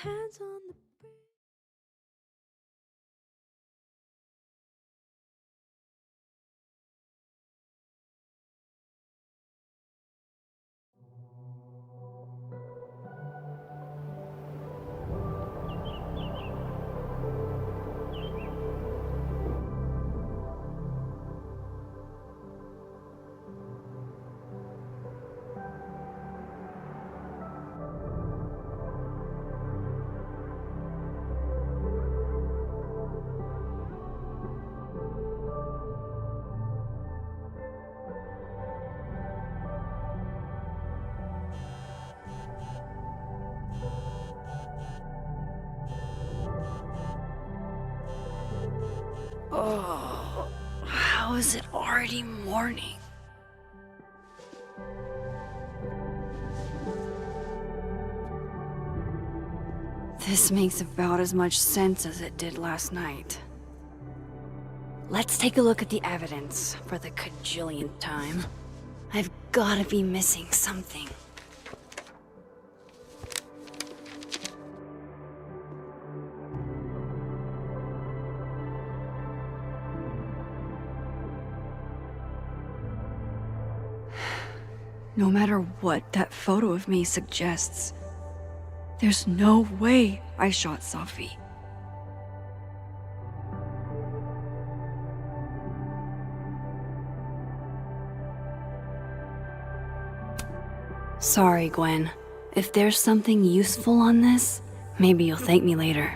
hands on the Oh, how is it already morning? This makes about as much sense as it did last night. Let's take a look at the evidence for the cajillionth time. I've gotta be missing something. No matter what that photo of me suggests, there's no way I shot Safi. Sorry, Gwen. If there's something useful on this, maybe you'll thank me later.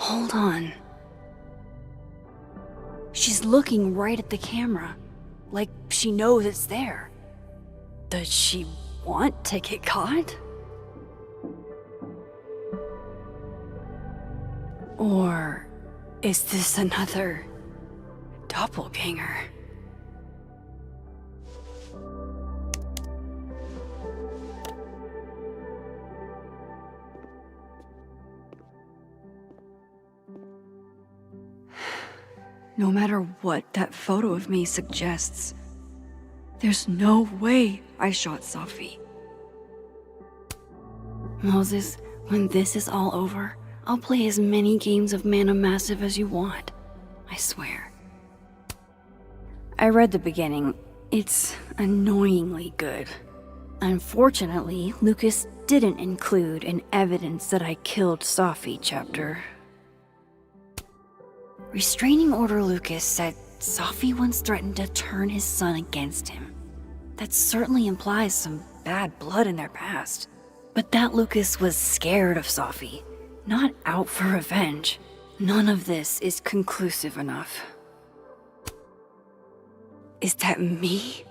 Hold on. She's looking right at the camera, like she knows it's there. Does she want to get caught? Or is this another doppelganger? No matter what that photo of me suggests, there's no way I shot Safi. Moses, when this is all over, I'll play as many games of Mana Massive as you want. I swear. I read the beginning. It's annoyingly good. Unfortunately, Lucas didn't include an evidence that I killed Safi chapter. Restraining Order Lucas said Safi once threatened to turn his son against him. That certainly implies some bad blood in their past. But that Lucas was scared of Safi, not out for revenge. None of this is conclusive enough. Is that me?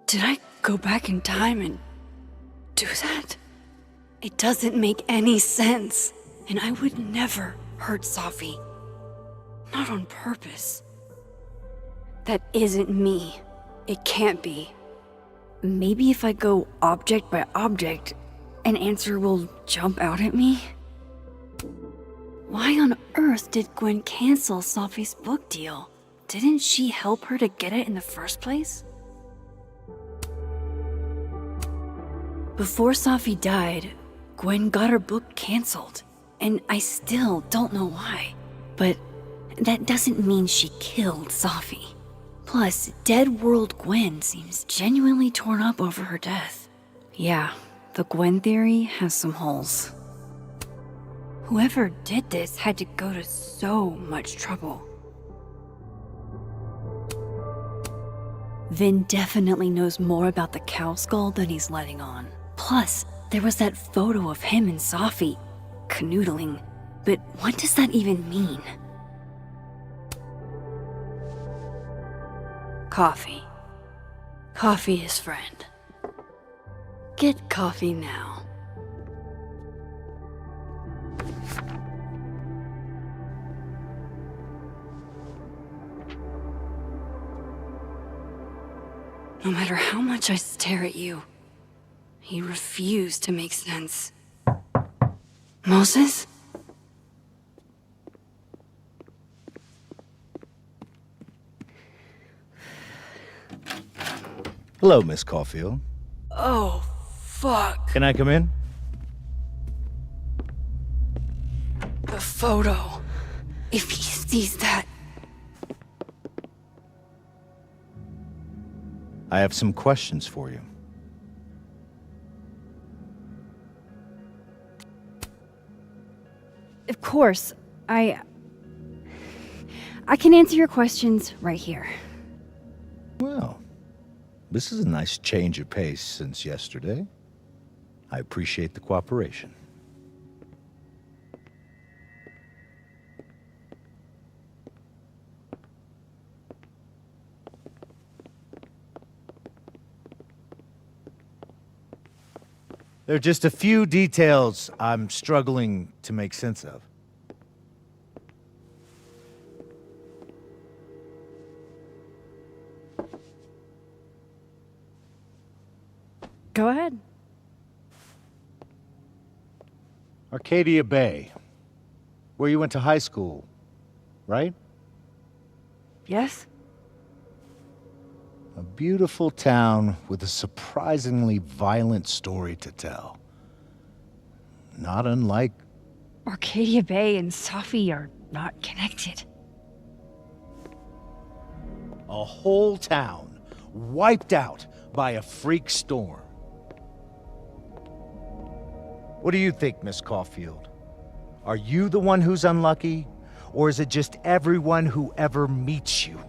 Did I go back in time and do that? It doesn't make any sense, and I would never hurt Safi. Not on purpose. That isn't me. It can't be. Maybe if I go object by object, an answer will jump out at me? Why on earth did Gwen cancel Safi's book deal? Didn't she help her to get it in the first place? Before Safi died, Gwen got her book canceled, and I still don't know why. But that doesn't mean she killed Safi. Plus, Dead World Gwen seems genuinely torn up over her death. Yeah, the Gwen theory has some holes. Whoever did this had to go to so much trouble. Vin definitely knows more about the cow skull than he's letting on. Plus, there was that photo of him and Safi canoodling. But what does that even mean? Coffee. Coffee is friend. Get coffee now. No matter how much I stare at you, you refuse to make sense. Moses? Hello, Miss Caulfield. Oh, fuck. Can I come in? The photo. If he sees that... I have some questions for you. Of course. I can answer your questions right here. Well, this is a nice change of pace since yesterday. I appreciate the cooperation. There are just a few details I'm struggling to make sense of. Go ahead. Arcadia Bay, where you went to high school, right? Yes? A beautiful town with a surprisingly violent story to tell. Not unlike... Arcadia Bay and Safi are not connected. a whole town wiped out by a freak storm. What do you think, Miss Caulfield? Are you the one who's unlucky, or is it just everyone who ever meets you?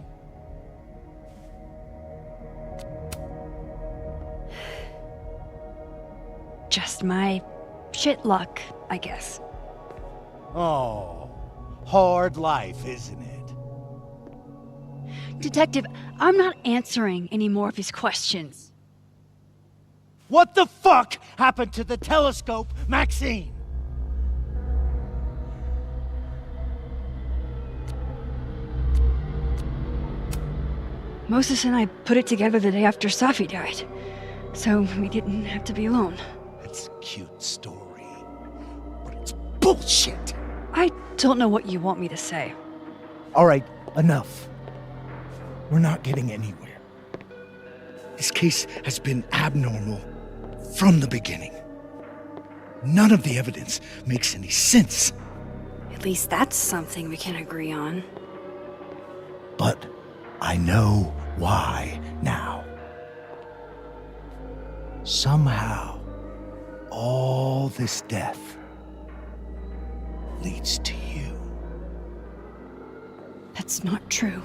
Just my shit luck, I guess. Oh, hard life, isn't it? Detective, I'm not answering any more of his questions. What the fuck happened to the telescope, Maxine? Moses and I put it together the day after Safi died, so we didn't have to be alone. It's a cute story, but it's bullshit. I don't know what you want me to say. All right, enough. We're not getting anywhere. This case has been abnormal from the beginning. None of the evidence makes any sense. At least that's something we can agree on. But I know why now. Somehow, all this death leads to you. That's not true.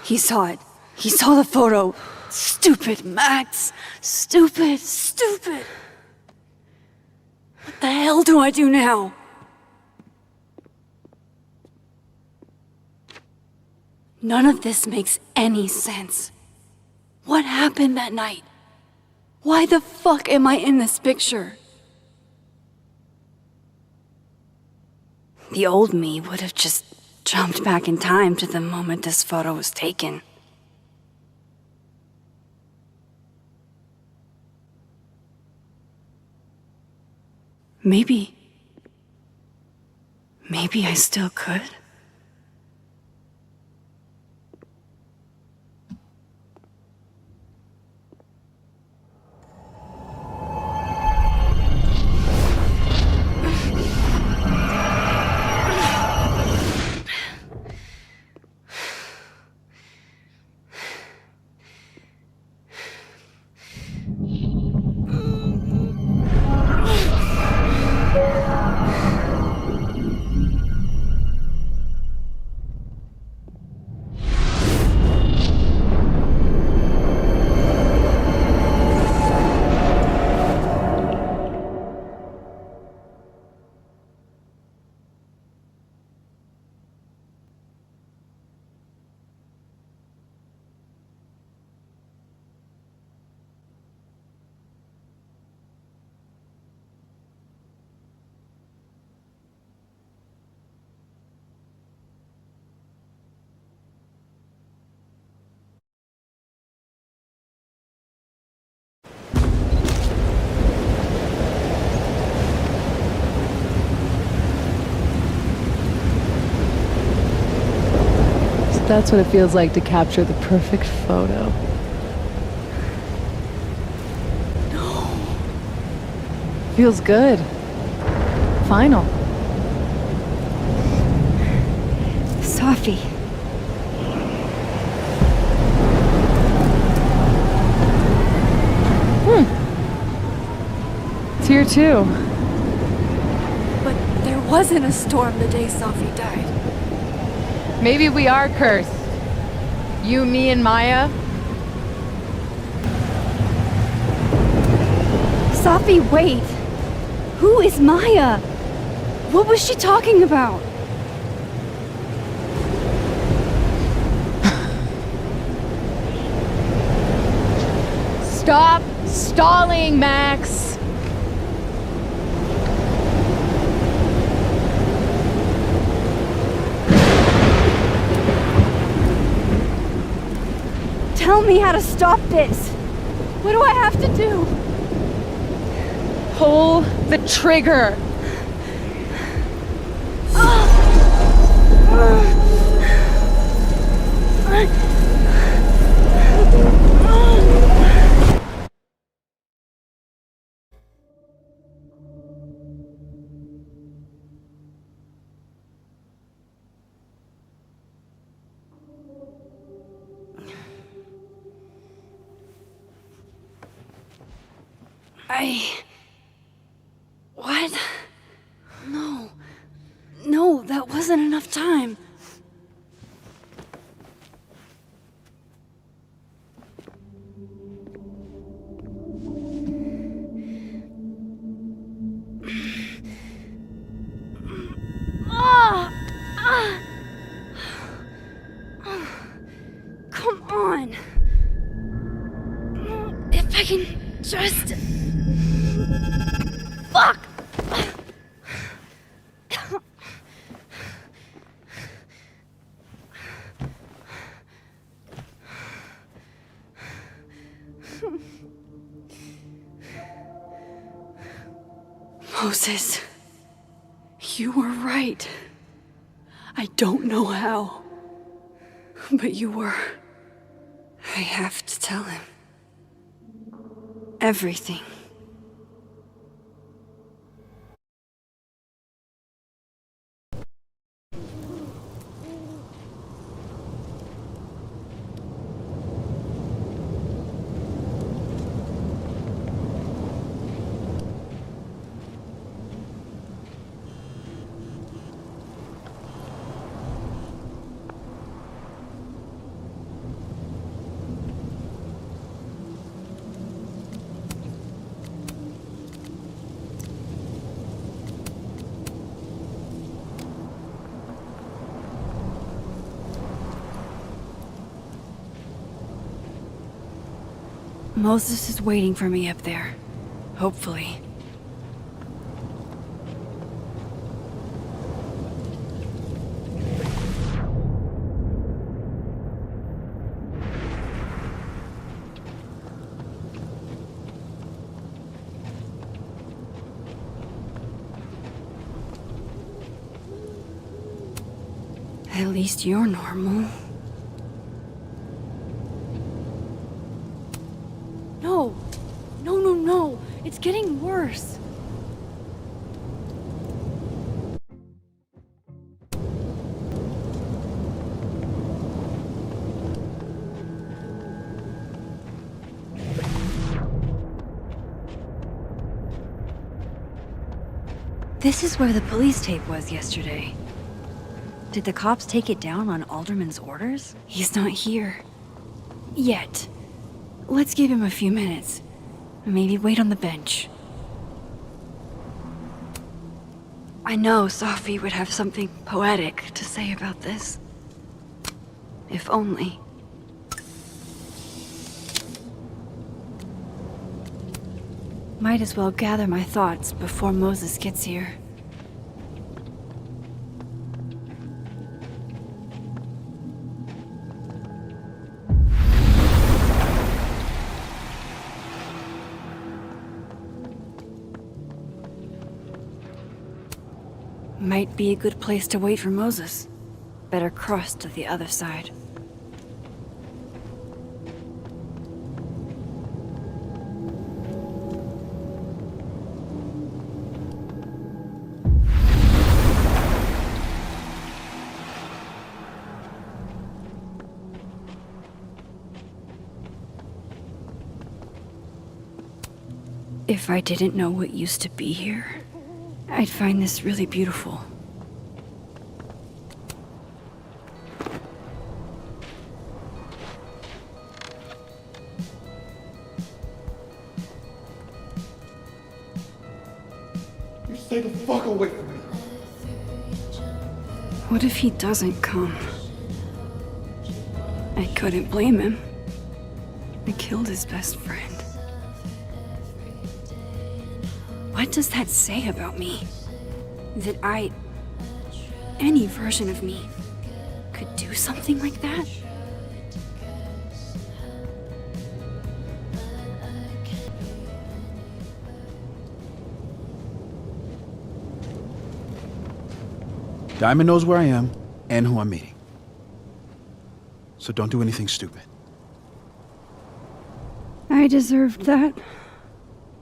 He saw it. He saw the photo. Stupid, Max. Stupid, stupid. What the hell do I do now? None of this makes any sense. What happened that night? Why the fuck am I in this picture? The old me would have just jumped back in time to the moment this photo was taken. Maybe I still could. That's what it feels like to capture the perfect photo. No. Feels good. Final. Sophie. It's here too. But there wasn't a storm the day Sophie died. Maybe we are cursed. You, me, and Maya. Sophie, wait! Who is Maya? What was she talking about? Stop stalling, Max! Tell me how to stop this! What do I have to do? Pull the trigger! What? No. No, that wasn't enough time. Come on. If I can just... Fuck! Moses, you were right. I don't know how, but you were. I have to tell him. Everything. Moses is waiting for me up there. Hopefully. At least you're normal. No! No, no, no! It's getting worse! This is where the police tape was yesterday. Did the cops take it down on Alderman's orders? He's not here. Yet. Let's give him a few minutes. Maybe wait on the bench. I know Sophie would have something poetic to say about this. If only. Might as well gather my thoughts before Moses gets here. Might be a good place to wait for Moses. Better cross to the other side. If I didn't know what used to be here, I'd find this really beautiful. You stay the fuck away from me. What if he doesn't come? I couldn't blame him. I killed his best friend. What does that say about me? That any version of me, could do something like that? Diamond knows where I am and who I'm meeting. So don't do anything stupid. I deserved that.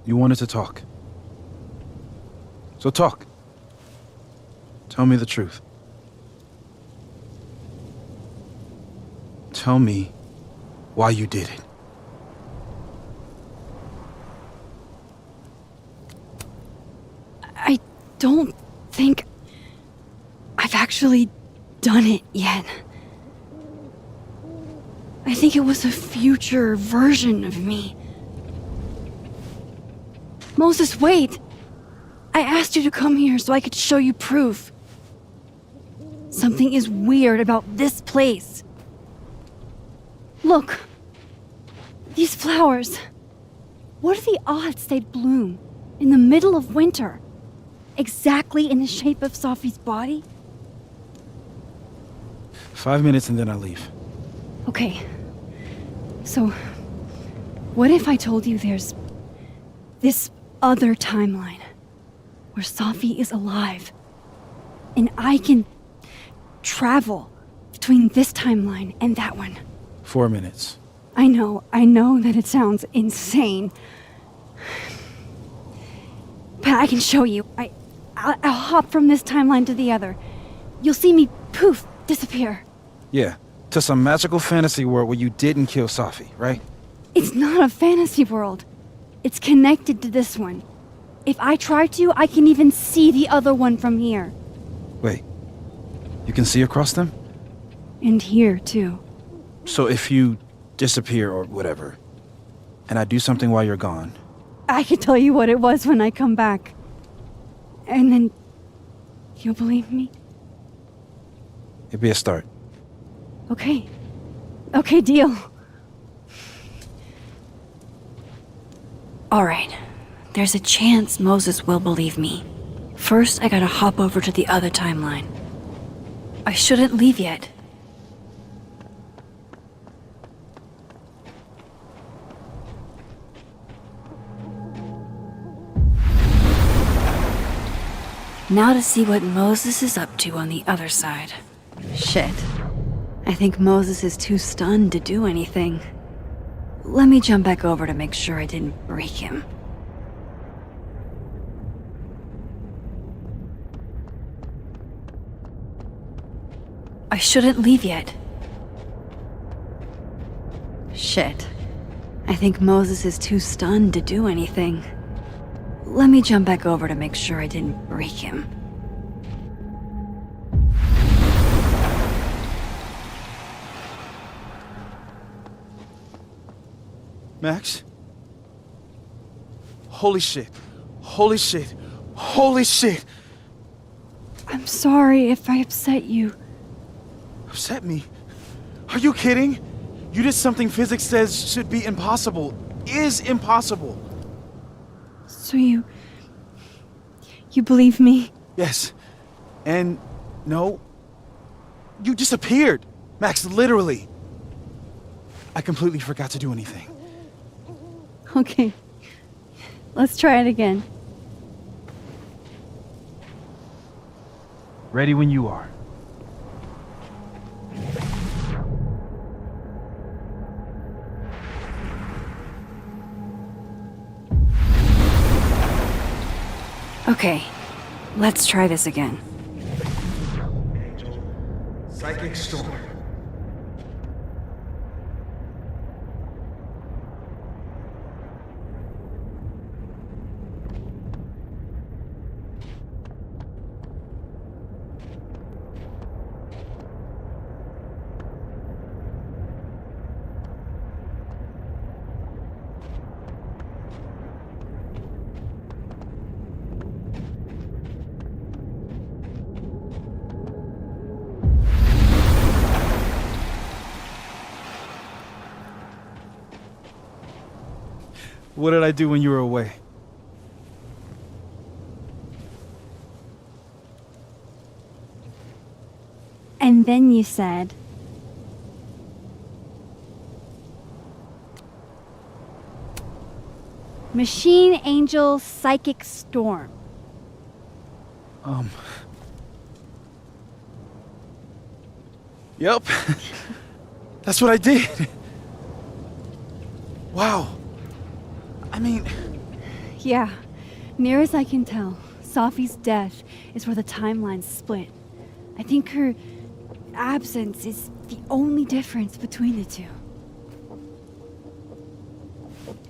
You wanted to talk. So talk. Tell me the truth. Tell me why you did it. I don't think I've actually done it yet. I think it was a future version of me. Moses, wait! I asked you to come here so I could show you proof. Something is weird about this place. Look. These flowers. What are the odds they'd bloom in the middle of winter? Exactly in the shape of Sophie's body? 5 minutes and then I leave. Okay. So, what if I told you there's this other timeline where Sophie is alive and I can travel between this timeline and that one? 4 minutes. I know that it sounds insane. But I can show you. I'll hop from this timeline to the other. You'll see me, poof, disappear. Yeah, to some magical fantasy world where you didn't kill Safi, right? It's not a fantasy world. It's connected to this one. If I try to, I can even see the other one from here. Wait, you can see across them? And here, too. So if you disappear or whatever, and I do something while you're gone... I can tell you what it was when I come back. And then... you'll believe me? It'd be a start. Okay. Okay, deal. Alright. There's a chance Moses will believe me. First, I gotta hop over to the other timeline. I shouldn't leave yet. Now to see what Moses is up to on the other side. Shit. I think Moses is too stunned to do anything. Let me jump back over to make sure I didn't break him. I shouldn't leave yet. Shit. I think Moses is too stunned to do anything. Let me jump back over to make sure I didn't break him. Max? Holy shit. Holy shit. Holy shit! I'm sorry if I upset you. Upset me? Are you kidding? You did something physics says should be impossible. Is impossible. So you believe me? Yes. And no. You disappeared. Max, literally. I completely forgot to do anything. Okay. Let's try it again. Ready when you are. Okay. Let's try this again. Psychic storm. What did I do when you were away? And then you said, Machine Angel Psychic Storm. Yep. That's what I did. Wow. I mean... Yeah, near as I can tell, Sophie's death is where the timelines split. I think her absence is the only difference between the two.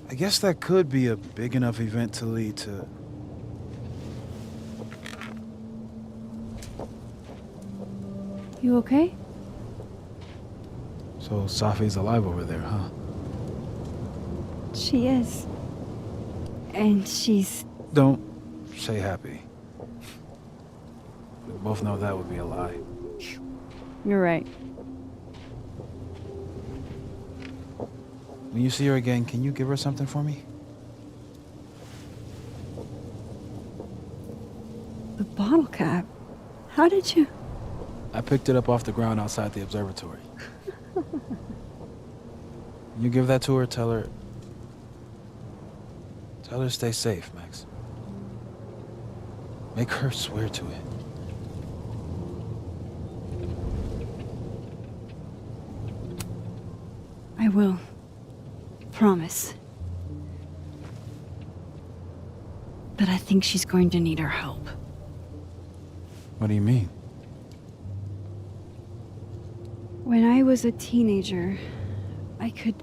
I guess that could be a big enough event to lead to... You okay? So Safi's alive over there, huh? She is. And she's... Don't say happy. We both know that would be a lie. You're right. When you see her again, can you give her something for me? The bottle cap? How did you... I picked it up off the ground outside the observatory. You give that to her, tell her to stay safe, Max. Make her swear to it. I will. Promise. But I think she's going to need our help. What do you mean? When I was a teenager, I could...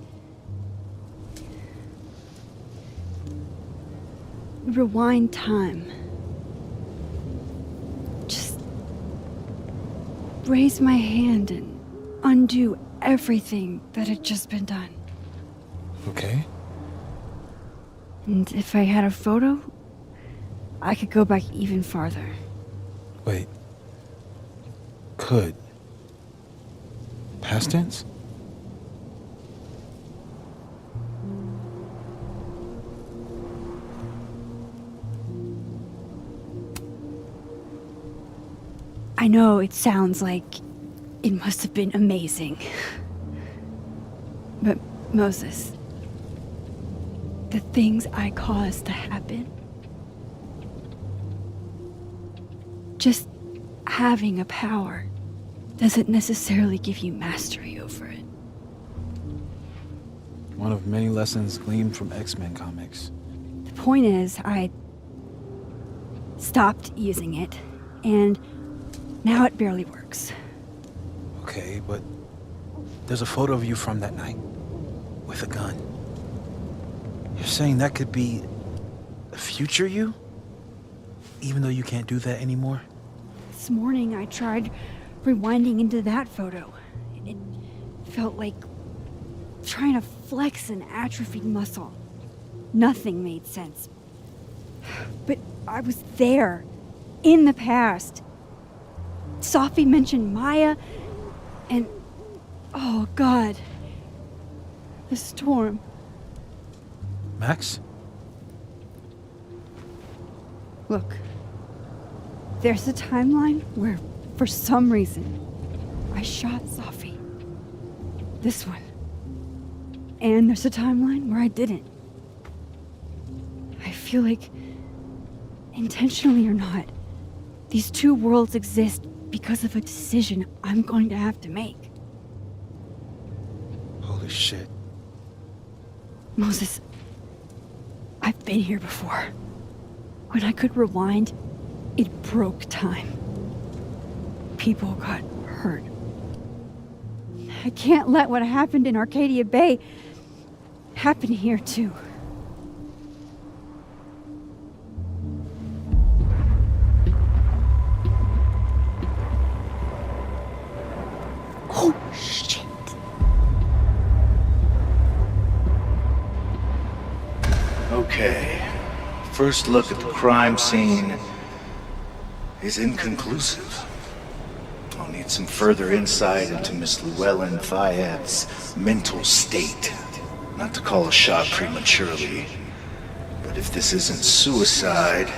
rewind time. Just... raise my hand and undo everything that had just been done. Okay. And if I had a photo, I could go back even farther. Wait. Could. Past tense? I know it sounds like it must have been amazing. But Moses, the things I caused to happen, just having a power doesn't necessarily give you mastery over it. One of many lessons gleaned from X-Men comics. The point is, I stopped using it, and now it barely works. Okay, but there's a photo of you from that night with a gun. You're saying that could be a future you? Even though you can't do that anymore? This morning I tried rewinding into that photo. It felt like trying to flex an atrophied muscle. Nothing made sense. But I was there, in the past. Sophie mentioned Maya, and oh God, the storm. Max? Look, there's a timeline where, for some reason, I shot Sophie. This one. And there's a timeline where I didn't. I feel like, intentionally or not, these two worlds exist because of a decision I'm going to have to make. Holy shit. Moses, I've been here before. When I could rewind, it broke time. People got hurt. I can't let what happened in Arcadia Bay happen here too. Oh, shit. Okay. First look at the crime scene is inconclusive. I'll need some further insight into Miss Llewellyn Fayette's mental state. Not to call a shot prematurely, But if this isn't suicide,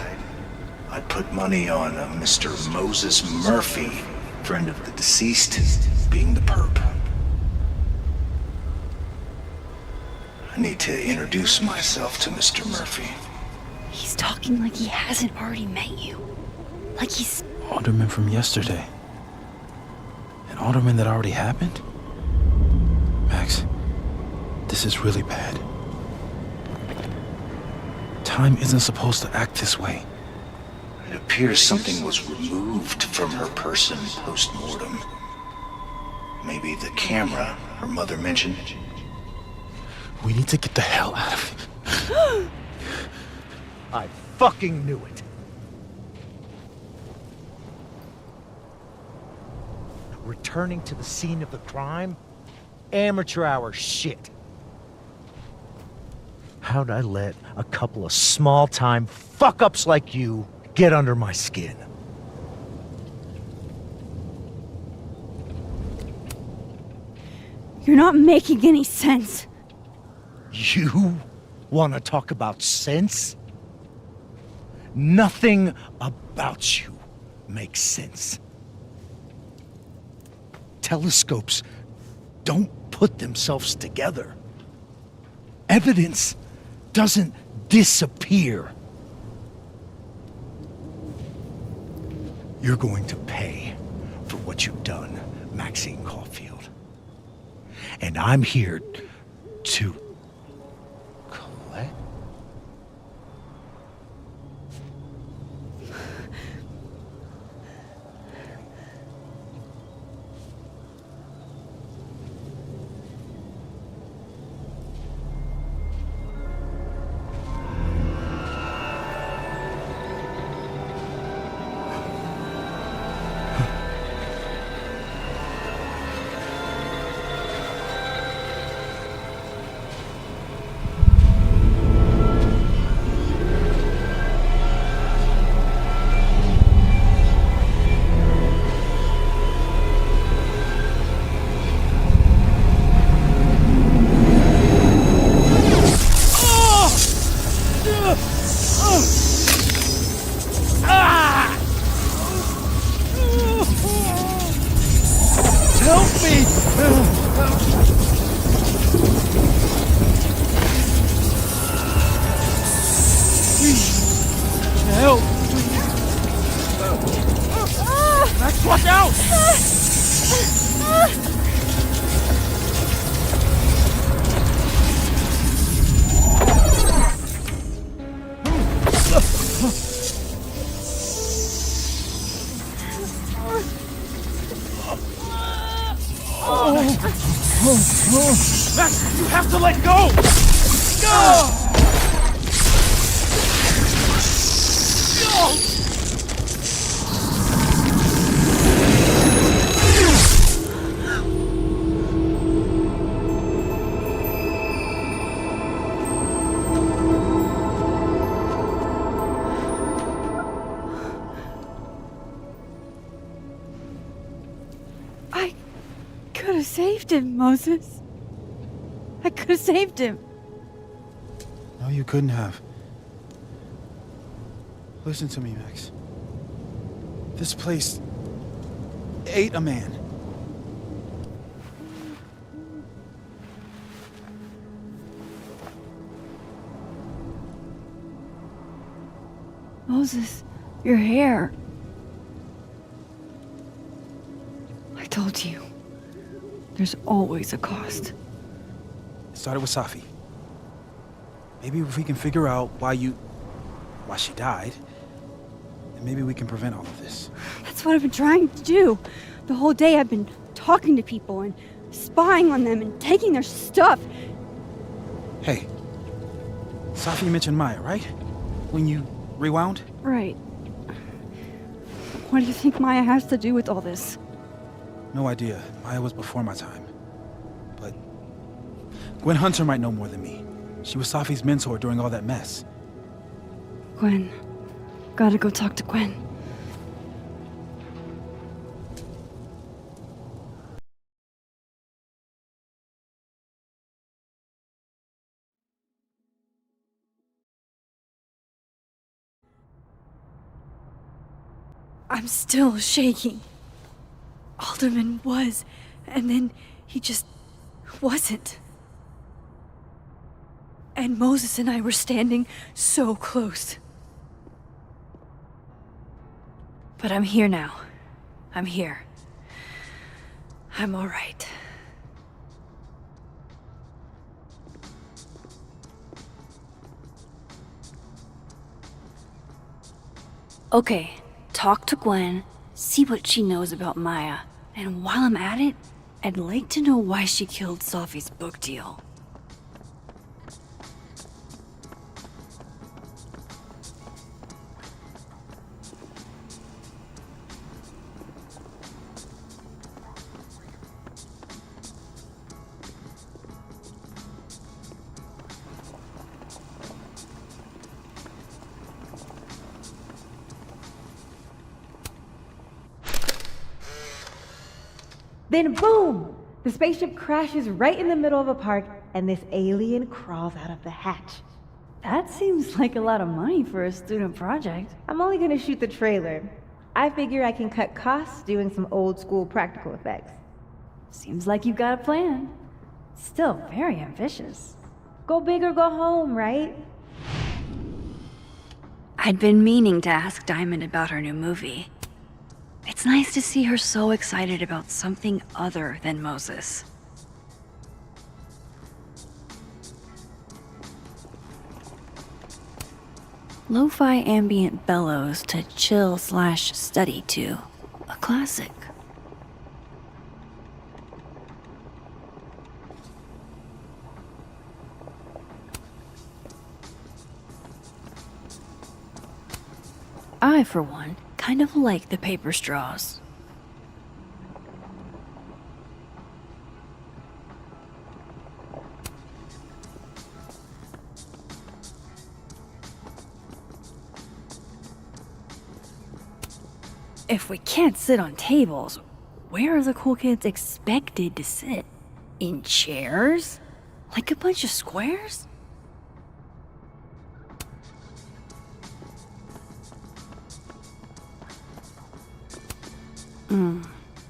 I'd put money on a Mr. Moses Murphy, friend of the deceased, being the perp. I need to introduce myself to Mr. Murphy. He's talking like he hasn't already met you. Like he's... Alderman from yesterday. An alderman that already happened? Max, this is really bad. Time isn't supposed to act this way. It appears something was removed from her person post-mortem. Maybe the camera her mother mentioned. We need to get the hell out of here. I fucking knew it. Returning to the scene of the crime? Amateur hour shit. How'd I let a couple of small-time fuck-ups like you get under my skin? You're not making any sense. You want to talk about sense? Nothing about you makes sense. Telescopes don't put themselves together. Evidence doesn't disappear. You're going to pay for what you've done, Maxine Caulfield. And I'm here to collect. Help me! Help! Max, watch out! Max, you have to let go! Go! I could have saved him, Moses. I could have saved him. No, you couldn't have. Listen to me, Max. This place ate a man. Moses, your hair. I told you. There's always a cost. It started with Safi. Maybe if we can figure out why she died, then maybe we can prevent all of this. That's what I've been trying to do. The whole day I've been talking to people and spying on them and taking their stuff. Hey, Safi mentioned Maya, right? When you rewound? Right. What do you think Maya has to do with all this? No idea. Maya was before my time. But Gwen Hunter might know more than me. She was Safi's mentor during all that mess. Gwen. Gotta go talk to Gwen. I'm still shaking. Alderman was, and then he just wasn't. And Moses and I were standing so close. But I'm here now. I'm here. I'm all right. Okay, talk to Gwen, see what she knows about Maya, and while I'm at it, I'd like to know why she killed Sophie's book deal. Then boom! The spaceship crashes right in the middle of a park, and this alien crawls out of the hatch. That seems like a lot of money for a student project. I'm only gonna shoot the trailer. I figure I can cut costs doing some old school practical effects. Seems like you've got a plan. Still very ambitious. Go big or go home, right? I'd been meaning to ask Diamond about her new movie. It's nice to see her so excited about something other than Moses. Lo-fi ambient bellows to chill/study to. A classic. I, for one, kind of like the paper straws. If we can't sit on tables, where are the cool kids expected to sit? In chairs? Like a bunch of squares?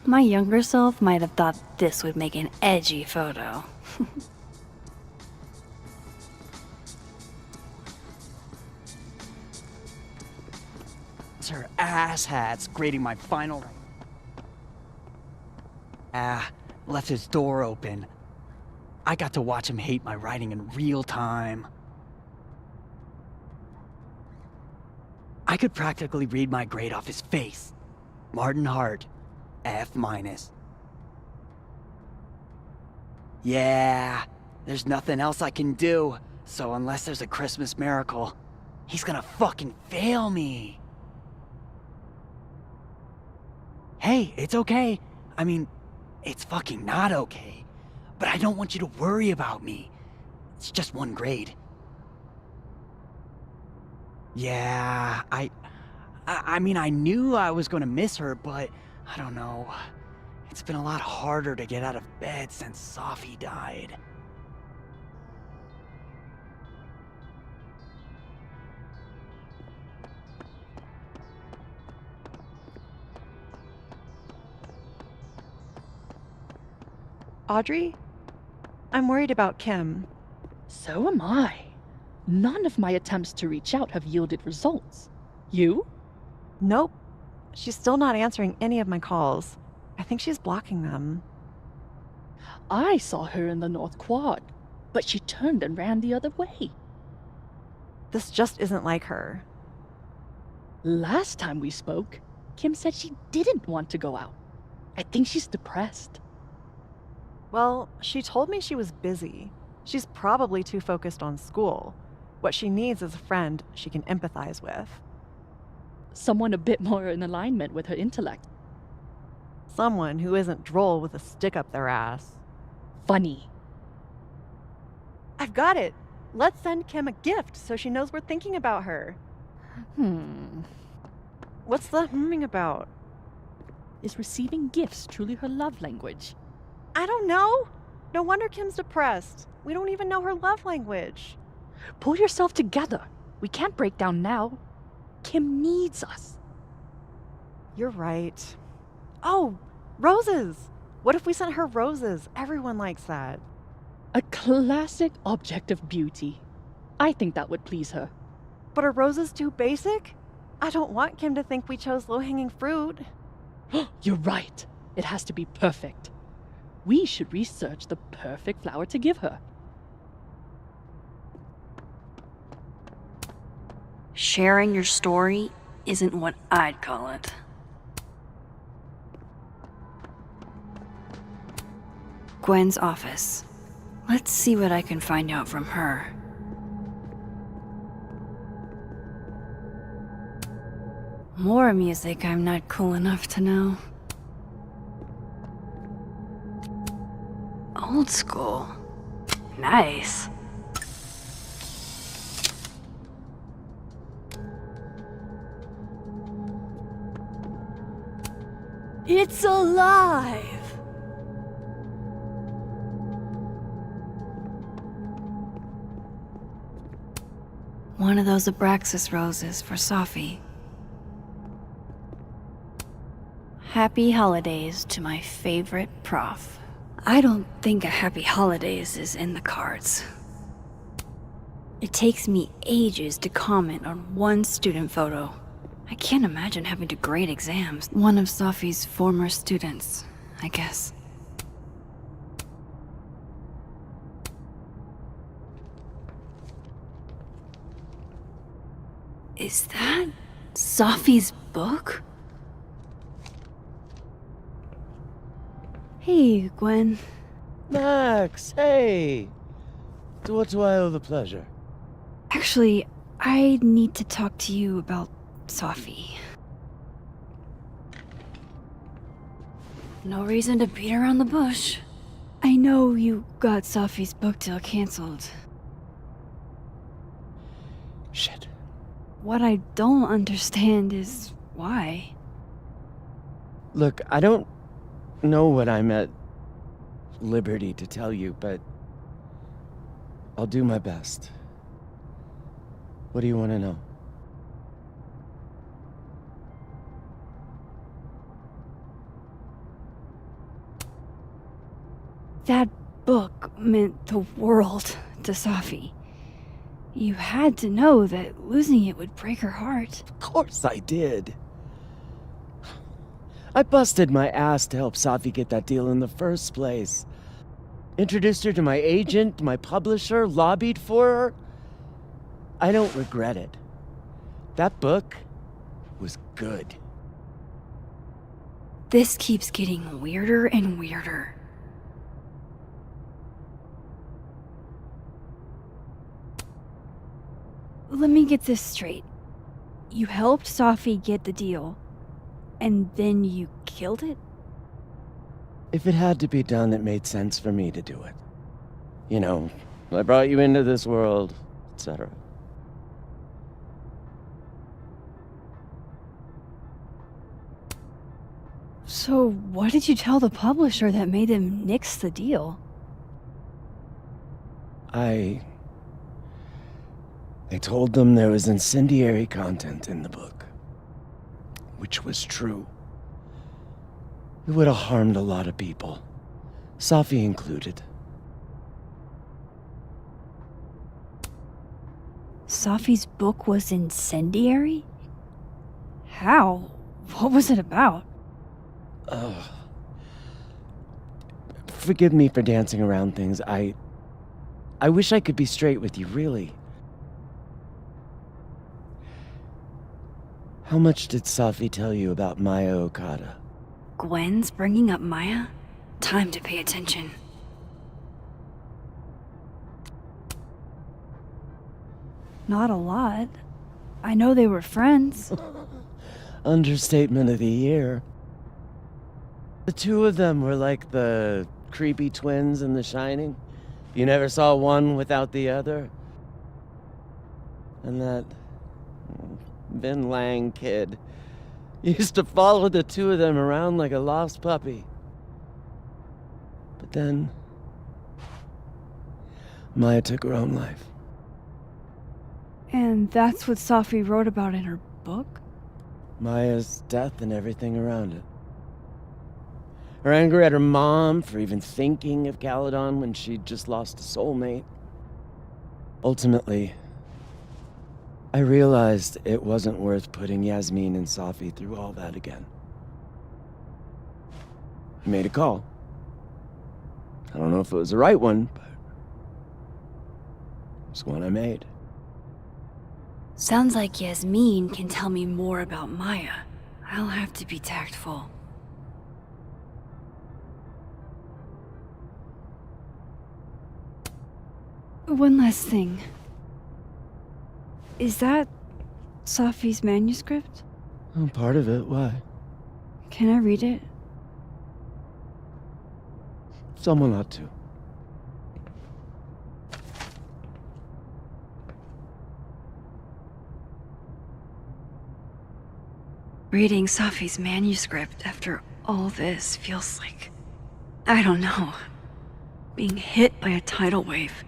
My younger self might have thought this would make an edgy photo. Her asshats grading my final. Left his door open. I got to watch him hate my writing in real time. I could practically read my grade off his face. Martin Hart, F-. Yeah, there's nothing else I can do, so unless there's a Christmas miracle, he's gonna fucking fail me. Hey, it's okay. I mean, it's fucking not okay. But I don't want you to worry about me. It's just one grade. Yeah, I mean, I knew I was gonna miss her, but I don't know. It's been a lot harder to get out of bed since Sophie died. Audrey? I'm worried about Kim. So am I. None of my attempts to reach out have yielded results. You? Nope. She's still not answering any of my calls. I think she's blocking them. I saw her in the North Quad, but she turned and ran the other way. This just isn't like her. Last time we spoke, Kim said she didn't want to go out. I think she's depressed. Well, she told me she was busy. She's probably too focused on school. What she needs is a friend she can empathize with. Someone a bit more in alignment with her intellect. Someone who isn't droll with a stick up their ass. Funny. I've got it! Let's send Kim a gift so she knows we're thinking about her. What's the humming about? Is receiving gifts truly her love language? I don't know. No wonder Kim's depressed. We don't even know her love language. Pull yourself together. We can't break down now. Kim needs us. You're right. Oh, roses! What if we sent her roses? Everyone likes that. A classic object of beauty. I think that would please her. But are roses too basic? I don't want Kim to think we chose low-hanging fruit. You're right. It has to be perfect. We should research the perfect flower to give her. Sharing your story isn't what I'd call it. Gwen's office. Let's see what I can find out from her. More music I'm not cool enough to know. Old school. Nice. It's alive! One of those Abraxas roses for Sophie. Happy holidays to my favorite prof. I don't think a happy holidays is in the cards. It takes me ages to comment on one student photo. I can't imagine having to grade exams. One of Sophie's former students, I guess. Is that Sophie's book? Hey, Gwen. Max, hey! To what do I owe the pleasure? Actually, I need to talk to you about Sophie. No reason to beat around the bush. I know you got Sophie's book deal canceled. Shit. What I don't understand is why. Look, I don't know what I'm at liberty to tell you, but I'll do my best. What do you want to know? That book meant the world to Sophie. You had to know that losing it would break her heart. Of course I did. I busted my ass to help Sophie get that deal in the first place. Introduced her to my agent, my publisher, lobbied for her. I don't regret it. That book was good. This keeps getting weirder and weirder. Let me get this straight. You helped Sophie get the deal, and then you killed it? If it had to be done, it made sense for me to do it. You know, I brought you into this world, etc. So what did you tell the publisher that made them nix the deal? I told them there was incendiary content in the book, which was true. It would have harmed a lot of people, Sophie included. Sophie's book was incendiary? How? What was it about? Forgive me for dancing around things. I wish I could be straight with you, really. How much did Sophie tell you about Maya Okada? Gwen's bringing up Maya? Time to pay attention. Not a lot. I know they were friends. Understatement of the year. The two of them were like the creepy twins in The Shining. You never saw one without the other. And that Vin Lang kid used to follow the two of them around like a lost puppy. But then Maya took her own life. And that's what Sophie wrote about in her book? Maya's death and everything around it. Her anger at her mom for even thinking of Caledon when she'd just lost a soulmate. Ultimately, I realized it wasn't worth putting Yasmin and Safi through all that again. I made a call. I don't know if it was the right one, but it was one I made. Sounds like Yasmin can tell me more about Maya. I'll have to be tactful. One last thing. Is that Safi's manuscript? Oh, part of it, why? Can I read it? Someone ought to. Reading Safi's manuscript after all this feels like, I don't know, being hit by a tidal wave.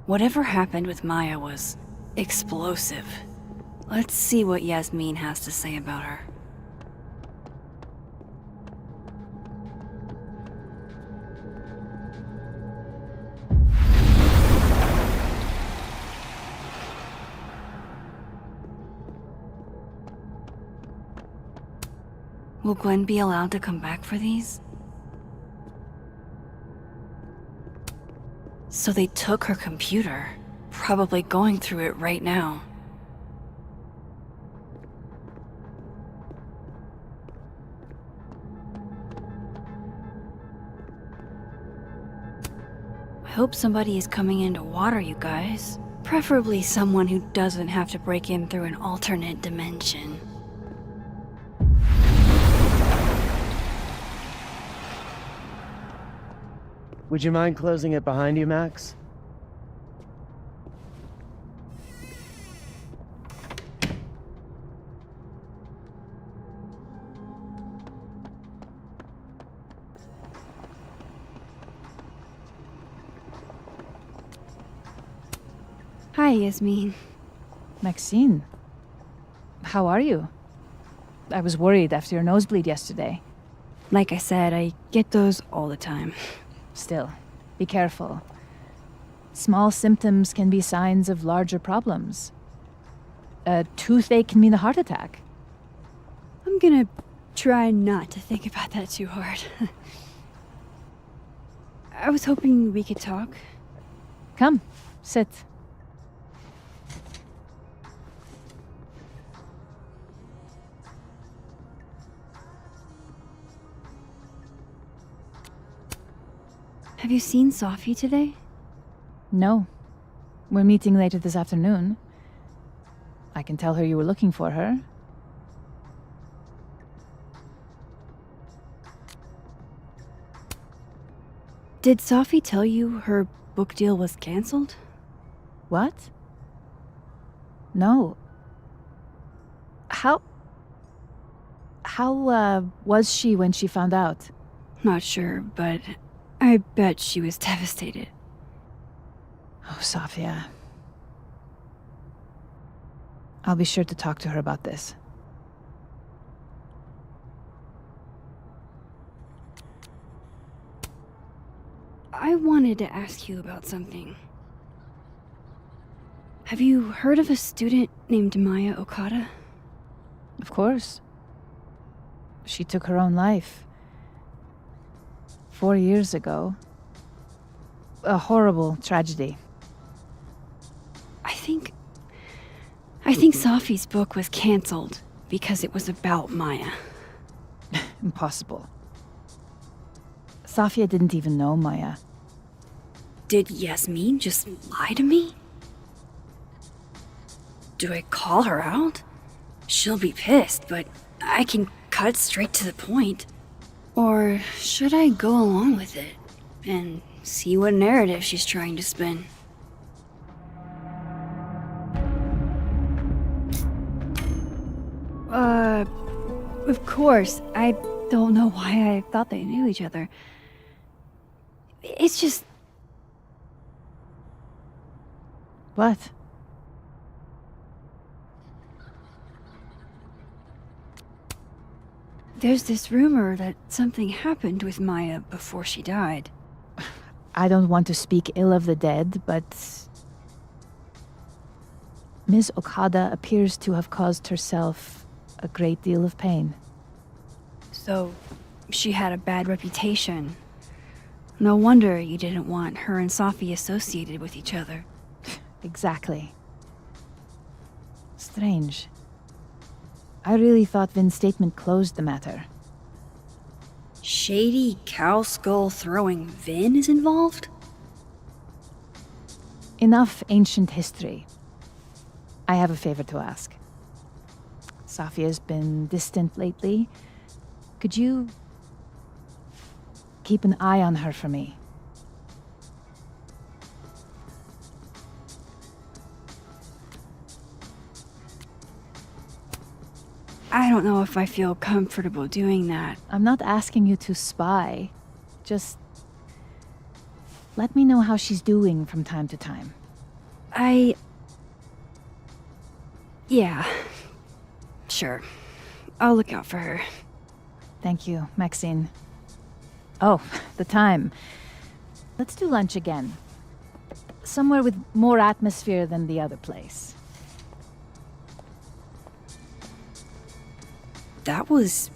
Whatever happened with Maya was explosive. Let's see what Yasmin has to say about her. Will Gwen be allowed to come back for these? So they took her computer, probably going through it right now. I hope somebody is coming in to water you guys. Preferably someone who doesn't have to break in through an alternate dimension. Would you mind closing it behind you, Max? Hi, Yasmin. Maxine, how are you? I was worried after your nosebleed yesterday. Like I said, I get those all the time. Still, be careful. Small symptoms can be signs of larger problems. A toothache can mean a heart attack. I'm gonna try not to think about that too hard. I was hoping we could talk. Come, sit. Have you seen Safi today? No. We're meeting later this afternoon. I can tell her you were looking for her. Did Safi tell you her book deal was canceled? What? No. How was she when she found out? Not sure, but I bet she was devastated. Oh, Safia. I'll be sure to talk to her about this. I wanted to ask you about something. Have you heard of a student named Maya Okada? Of course. She took her own life. 4 years ago. A horrible tragedy. I think Safi's book was canceled because it was about Maya. Impossible. Safia didn't even know Maya. Did Yasmin just lie to me? Do I call her out? She'll be pissed, but I can cut straight to the point. Or should I go along with it and see what narrative she's trying to spin? Of course. I don't know why I thought they knew each other. It's just... What? There's this rumor that something happened with Maya before she died. I don't want to speak ill of the dead, but Ms. Okada appears to have caused herself a great deal of pain. So, she had a bad reputation. No wonder you didn't want her and Safi associated with each other. Exactly. Strange. I really thought Vin's statement closed the matter. Shady cow skull throwing Vin is involved? Enough ancient history. I have a favor to ask. Safia's been distant lately. Could you keep an eye on her for me? I don't know if I feel comfortable doing that. I'm not asking you to spy. Just let me know how she's doing from time to time. Yeah. Sure. I'll look out for her. Thank you, Maxine. Oh, the time. Let's do lunch again. Somewhere with more atmosphere than the other place. That was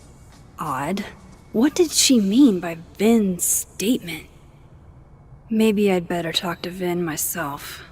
odd. What did she mean by Vin's statement? Maybe I'd better talk to Vin myself.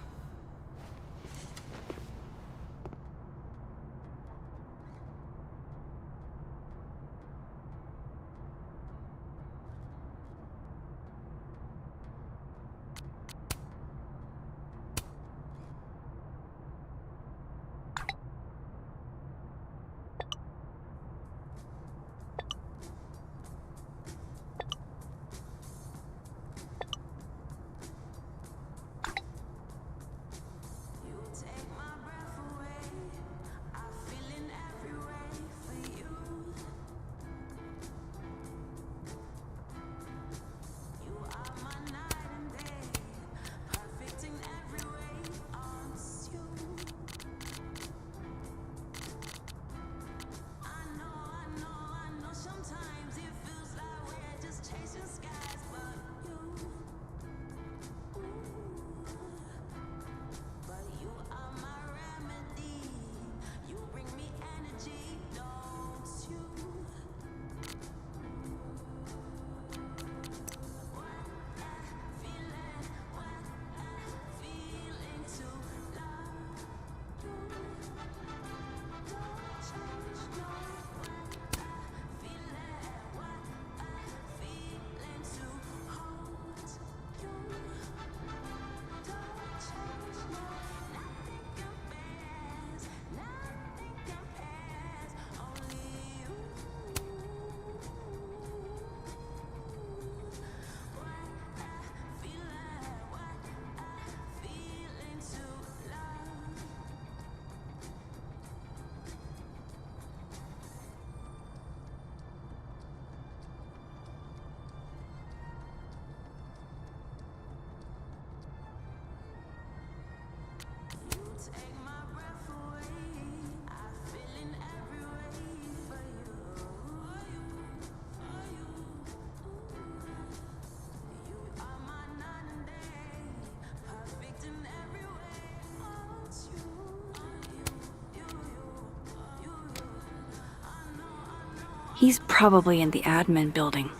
He's probably in the admin building.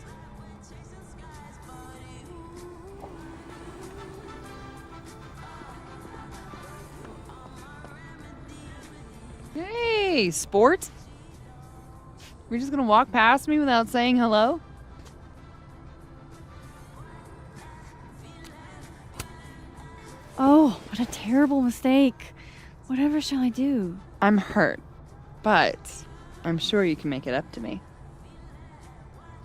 Hey, sport. You're just gonna walk past me without saying hello? Oh, what a terrible mistake. Whatever shall I do? I'm hurt, but I'm sure you can make it up to me.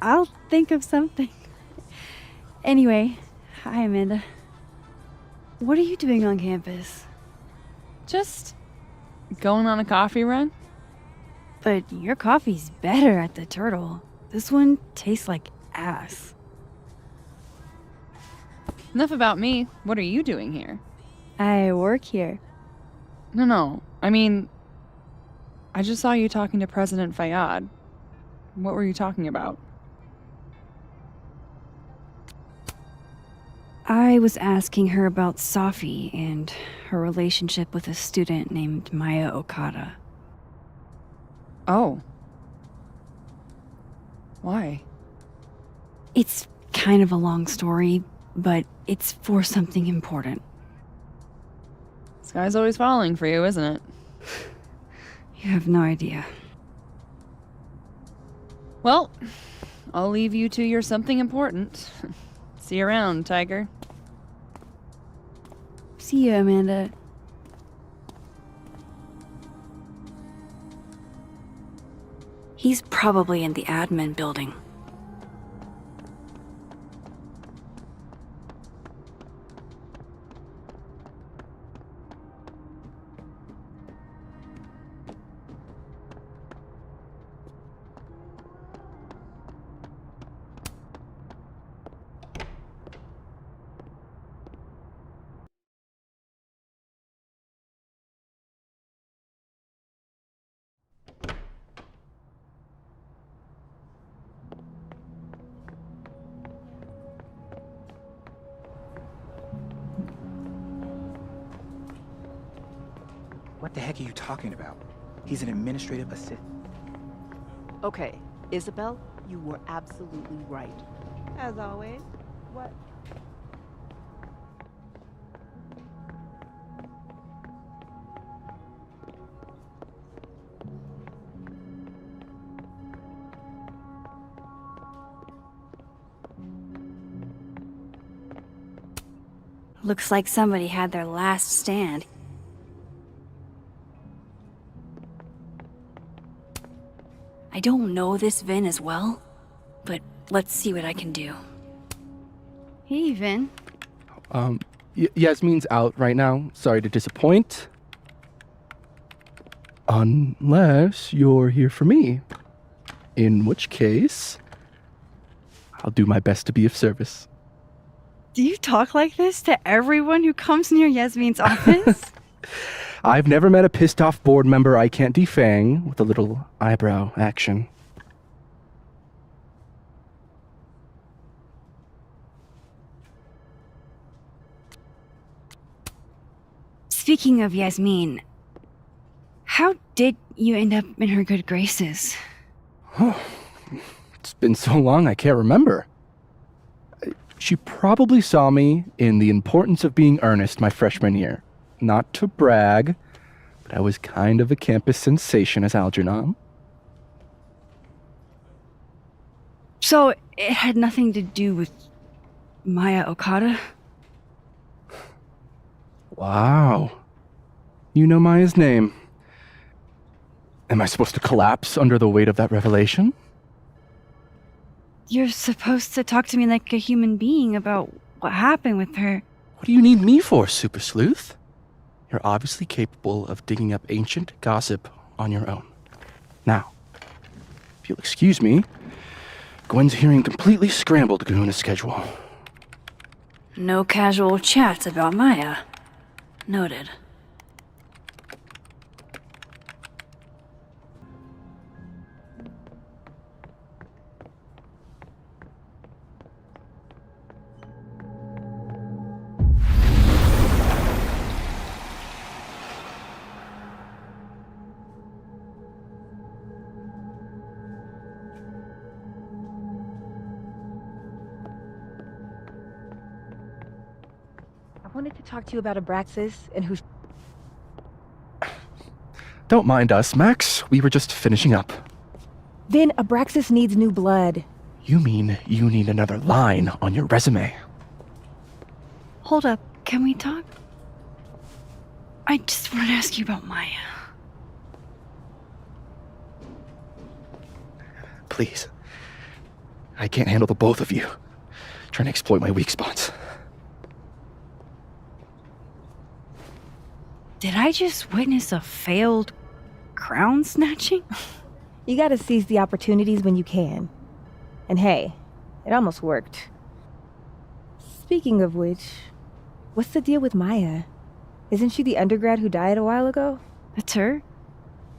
I'll think of something. Anyway, hi Amanda. What are you doing on campus? Just going on a coffee run. But your coffee's better at the Turtle. This one tastes like ass. Enough about me. What are you doing here? I work here. No. I mean, I just saw you talking to President Fayyad. What were you talking about? I was asking her about Safi and her relationship with a student named Maya Okada. Oh. Why? It's kind of a long story, but it's for something important. This guy's always falling for you, isn't it? You have no idea. Well, I'll leave you to your something important. See you around, Tiger. See you, Amanda. He's probably in the admin building. What the heck are you talking about? He's an administrative assistant. Okay, Isabel, you were absolutely right. As always. What? Looks like somebody had their last stand. I don't know this Vin as well, but let's see what I can do. Hey, Vin. Yasmin's out right now. Sorry to disappoint. Unless you're here for me. In which case, I'll do my best to be of service. Do you talk like this to everyone who comes near Yasmin's office? I've never met a pissed off board member I can't defang with a little eyebrow action. Speaking of Yasmin, how did you end up in her good graces? It's been so long I can't remember. She probably saw me in The Importance of Being Earnest my freshman year. Not to brag, but I was kind of a campus sensation as Algernon. So, it had nothing to do with Maya Okada? Wow. You know Maya's name. Am I supposed to collapse under the weight of that revelation? You're supposed to talk to me like a human being about what happened with her. What do you need me for, Super Sleuth? You're obviously capable of digging up ancient gossip on your own. Now, if you'll excuse me, Gwen's hearing completely scrambled Kahuna schedule. No casual chats about Maya. Noted. I wanted to talk to you about Abraxas and who... Don't mind us, Max. We were just finishing up. Then Abraxas needs new blood. You mean you need another line on your resume? Hold up, can we talk? I just wanted to ask you about Maya. Please. I can't handle the both of you trying to exploit my weak spots. Did I just witness a failed crown snatching? You gotta seize the opportunities when you can. And hey, it almost worked. Speaking of which, what's the deal with Maya? Isn't she the undergrad who died a while ago? That's her?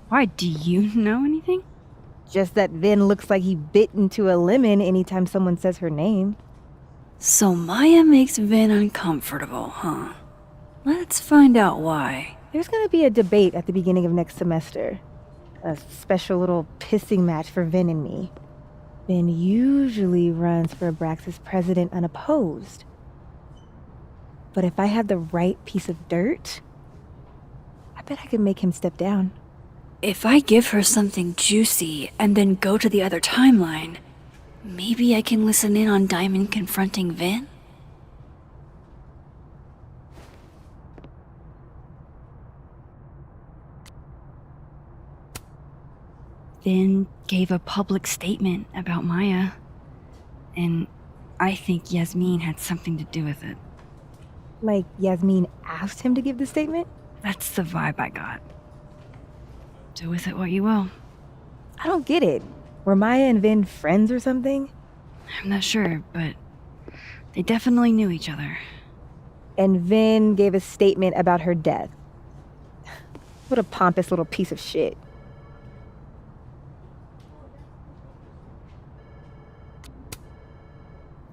Why, do you know anything? Just that Vin looks like he bit into a lemon anytime someone says her name. So Maya makes Vin uncomfortable, huh? Let's find out why. There's gonna be a debate at the beginning of next semester. A special little pissing match for Vin and me. Vin usually runs for Abraxas president unopposed. But if I had the right piece of dirt, I bet I could make him step down. If I give her something juicy and then go to the other timeline, maybe I can listen in on Diamond confronting Vin? Vin gave a public statement about Maya, and I think Yasmin had something to do with it. Like Yasmin asked him to give the statement? That's the vibe I got. Do with it what you will. I don't get it. Were Maya and Vin friends or something? I'm not sure, but they definitely knew each other. And Vin gave a statement about her death. What a pompous little piece of shit.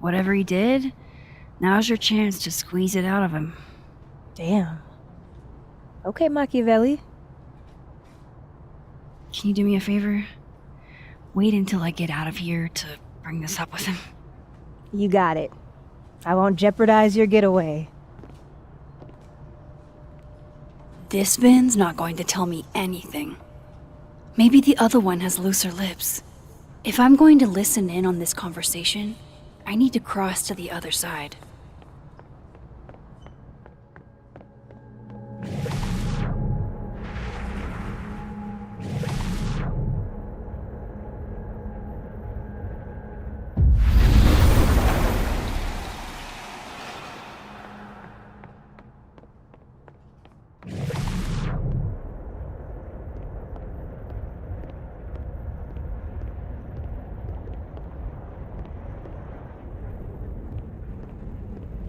Whatever he did, now's your chance to squeeze it out of him. Damn. Okay, Machiavelli. Can you do me a favor? Wait until I get out of here to bring this up with him. You got it. I won't jeopardize your getaway. This Vin's not going to tell me anything. Maybe the other one has looser lips. If I'm going to listen in on this conversation, I need to cross to the other side.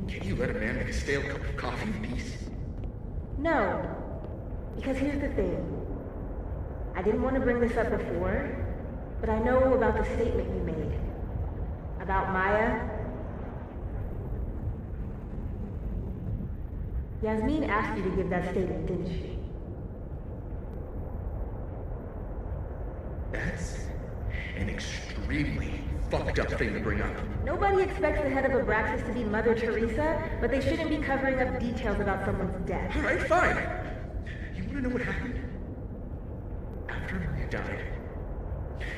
Can you let a man make a stale cup of coffee in peace? No. Because here's the thing. I didn't want to bring this up before, but I know about the statement you made. About Maya. Yasmin asked you to give that statement, didn't she? That's an extremely fucked up thing to bring up. Nobody expects the head of Abraxas to be Mother Teresa, but they shouldn't be covering up details about someone's death. Alright, fine. You wanna know what happened? After Maya died,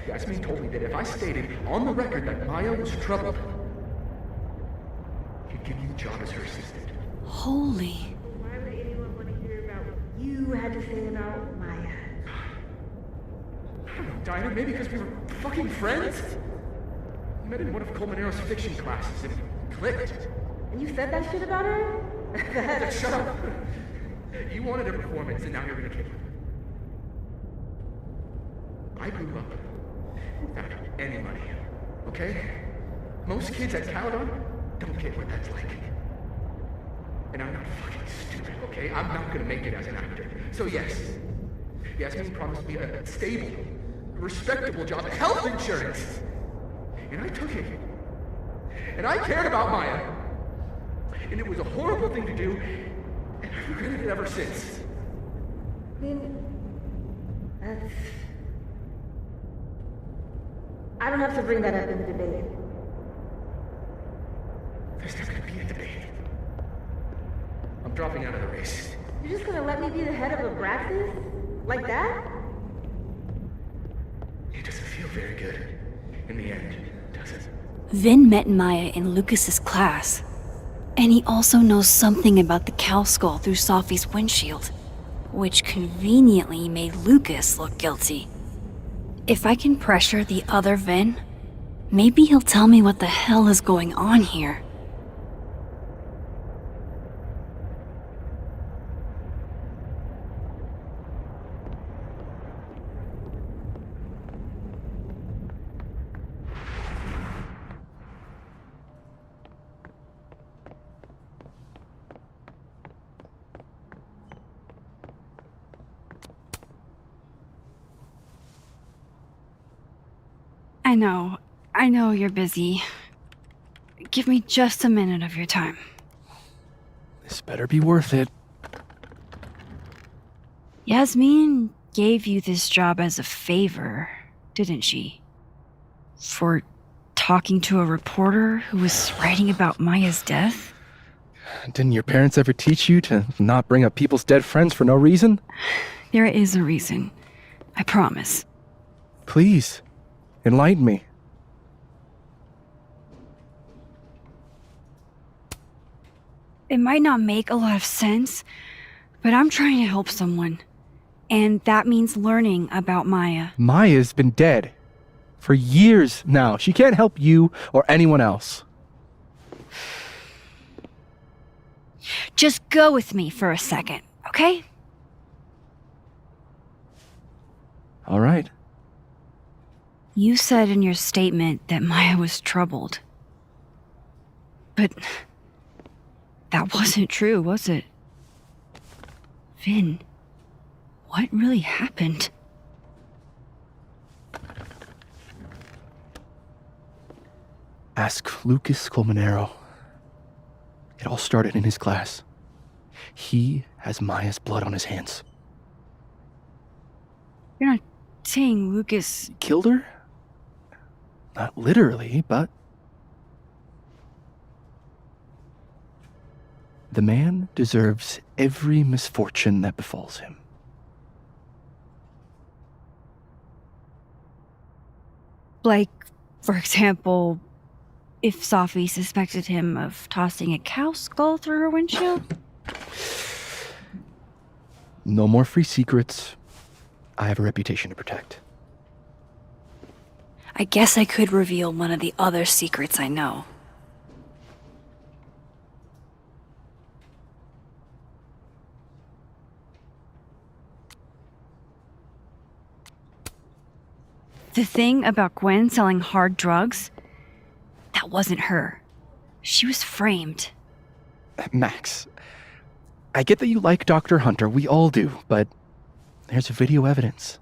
Yasmin told me that if I stated on the record that Maya was troubled, he'd give you the job as her assistant. Holy. Why would anyone want to hear about what you had to say about Maya? I don't know, Dinah, maybe because we were fucking friends? We met in one of Colmenaro's fiction classes and it clicked. And you said that shit about her? Shut up! You wanted a performance and now you're gonna give it. I grew up without any money, okay? Most kids at Caledon don't get what that's like. And I'm not fucking stupid, okay? I'm not gonna make it as an actor. So yes, Yasmin promised me a stable, respectable job, health insurance. And I took it. And I cared about Maya. And it was a horrible thing to do, and I've regretted it ever since. Then that's... I don't have to bring that up in the debate. There's not gonna be a debate. I'm dropping out of the race. You're just gonna let me be the head of Abraxas? Like that? It doesn't feel very good. In the end, does it? Vin met Maya in Lucas's class, and he also knows something about the cow skull through Sophie's windshield, which conveniently made Lucas look guilty. If I can pressure the other Vin, maybe he'll tell me what the hell is going on here. I know you're busy. Give me just a minute of your time. This better be worth it. Yasmin gave you this job as a favor, didn't she? For talking to a reporter who was writing about Maya's death? Didn't your parents ever teach you to not bring up people's dead friends for no reason? There is a reason. I promise. Please, enlighten me. It might not make a lot of sense, but I'm trying to help someone. And that means learning about Maya. Maya's been dead for years now. She can't help you or anyone else. Just go with me for a second, okay? All right. You said in your statement that Maya was troubled. But that wasn't true, was it? Vin, what really happened? Ask Lucas Colmenero. It all started in his class. He has Maya's blood on his hands. You're not saying Lucas Killed her? Not literally, but... The man deserves every misfortune that befalls him. Like, for example, if Safi suspected him of tossing a cow skull through her windshield? No more free secrets. I have a reputation to protect. I guess I could reveal one of the other secrets I know. The thing about Gwen selling hard drugs, that wasn't her. She was framed. Max, I get that you like Dr. Hunter, we all do, but there's video evidence.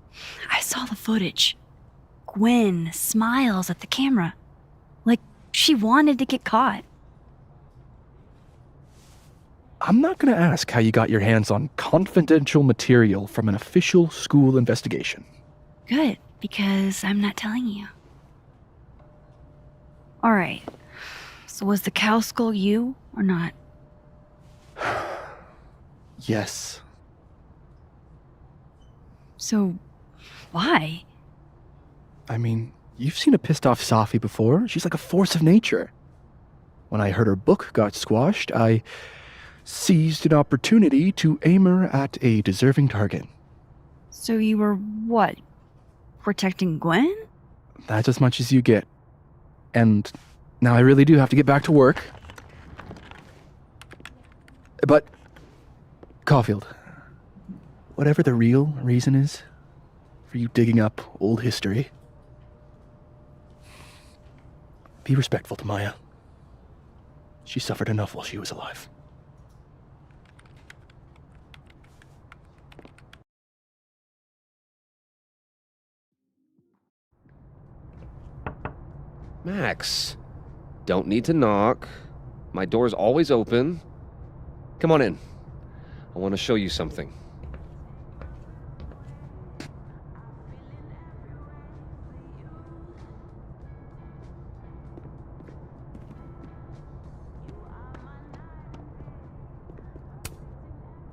I saw the footage. Gwen smiles at the camera, like she wanted to get caught. I'm not gonna ask how you got your hands on confidential material from an official school investigation. Good, because I'm not telling you. Alright, so was the cow skull you or not? Yes. So, why? I mean, you've seen a pissed off Safi before. She's like a force of nature. When I heard her book got squashed, I seized an opportunity to aim her at a deserving target. So you were what? Protecting Gwen? That's as much as you get. And now I really do have to get back to work. But, Caulfield, whatever the real reason is for you digging up old history, be respectful to Maya. She suffered enough while she was alive. Max, don't need to knock. My door's always open. Come on in. I want to show you something.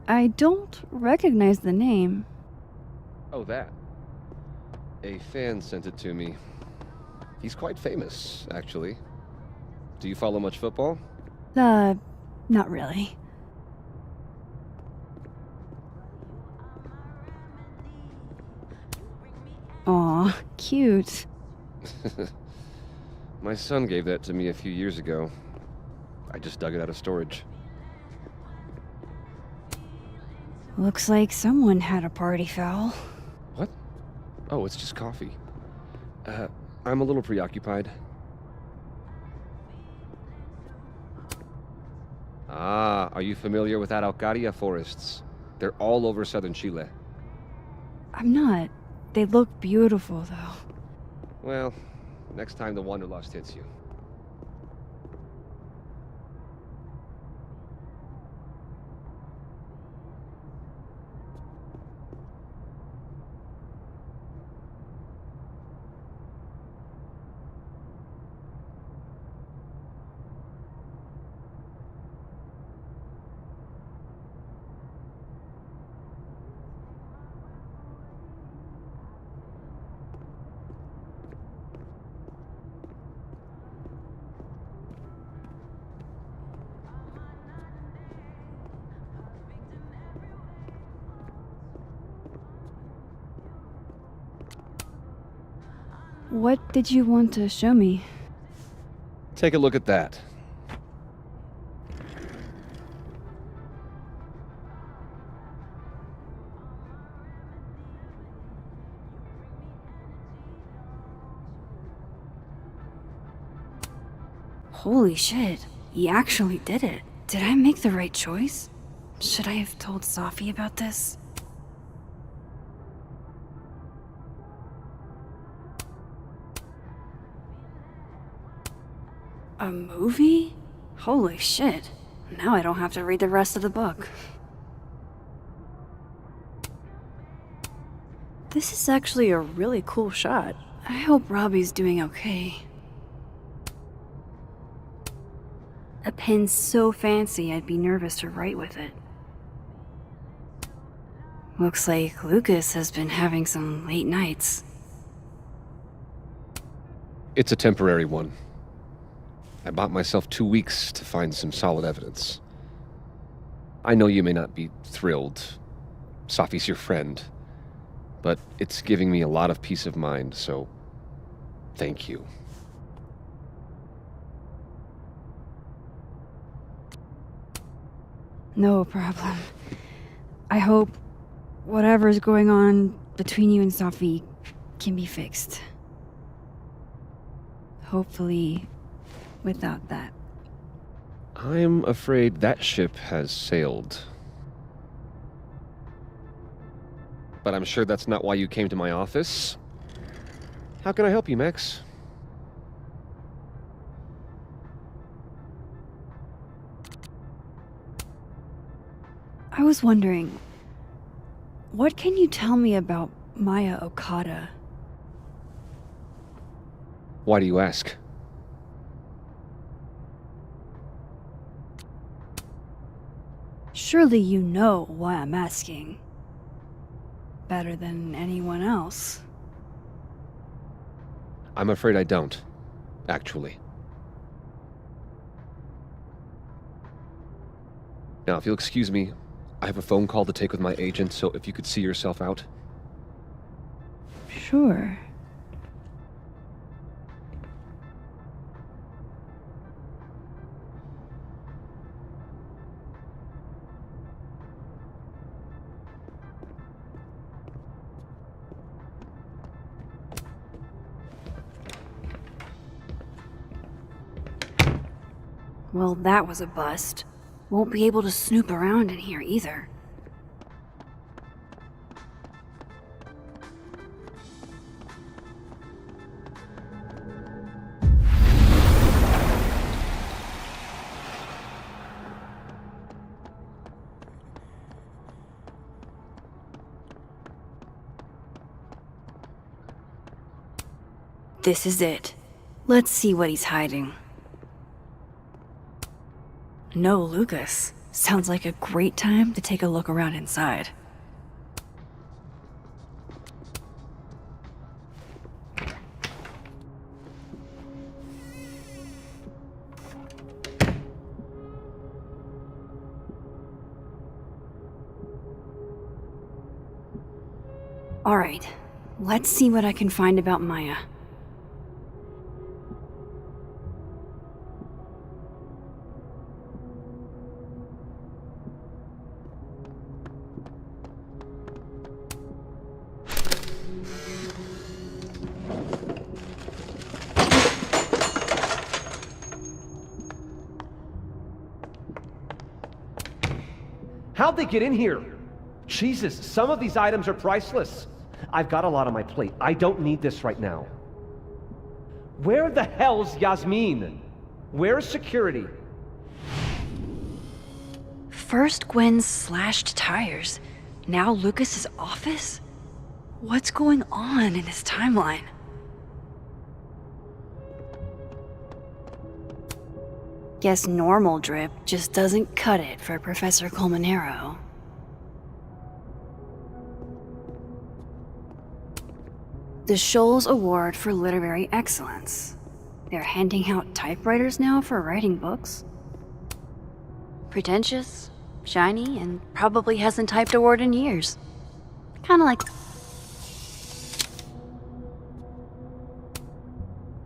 I don't recognize the name. Oh, that. A fan sent it to me. He's quite famous, actually. Do you follow much football? Not really. Aw, cute. My son gave that to me a few years ago. I just dug it out of storage. Looks like someone had a party foul. What? Oh, it's just coffee. I'm a little preoccupied. Ah, are you familiar with Araucaria forests? They're all over southern Chile. I'm not. They look beautiful, though. Well, next time the wanderlust hits you. What did you want to show me? Take a look at that. Holy shit, he actually did it. Did I make the right choice? Should I have told Safi about this? A movie? Holy shit. Now I don't have to read the rest of the book. This is actually a really cool shot. I hope Robbie's doing okay. A pen so fancy I'd be nervous to write with it. Looks like Lucas has been having some late nights. It's a temporary one. I bought myself 2 weeks to find some solid evidence. I know you may not be thrilled. Safi's your friend. But it's giving me a lot of peace of mind, so thank you. No problem. I hope whatever's going on between you and Safi can be fixed. Hopefully, without that. I'm afraid that ship has sailed. But I'm sure that's not why you came to my office. How can I help you, Max? I was wondering, what can you tell me about Maya Okada? Why do you ask? Surely you know why I'm asking. Better than anyone else. I'm afraid I don't, actually. Now, if you'll excuse me, I have a phone call to take with my agent, so if you could see yourself out. Sure. Well, that was a bust. Won't be able to snoop around in here either. This is it. Let's see what he's hiding. No Lucas. Sounds like a great time to take a look around inside. Alright, let's see what I can find about Maya. How'd they get in here? Jesus, some of these items are priceless. I've got a lot on my plate. I don't need this right now. Where the hell's Yasmin? Where's security? First Gwen's slashed tires, now Lucas's office? What's going on in his timeline? Guess normal drip just doesn't cut it for Professor Colmenero. The Shoals Award for Literary Excellence. They're handing out typewriters now for writing books. Pretentious, shiny, and probably hasn't typed a word in years. Kinda like...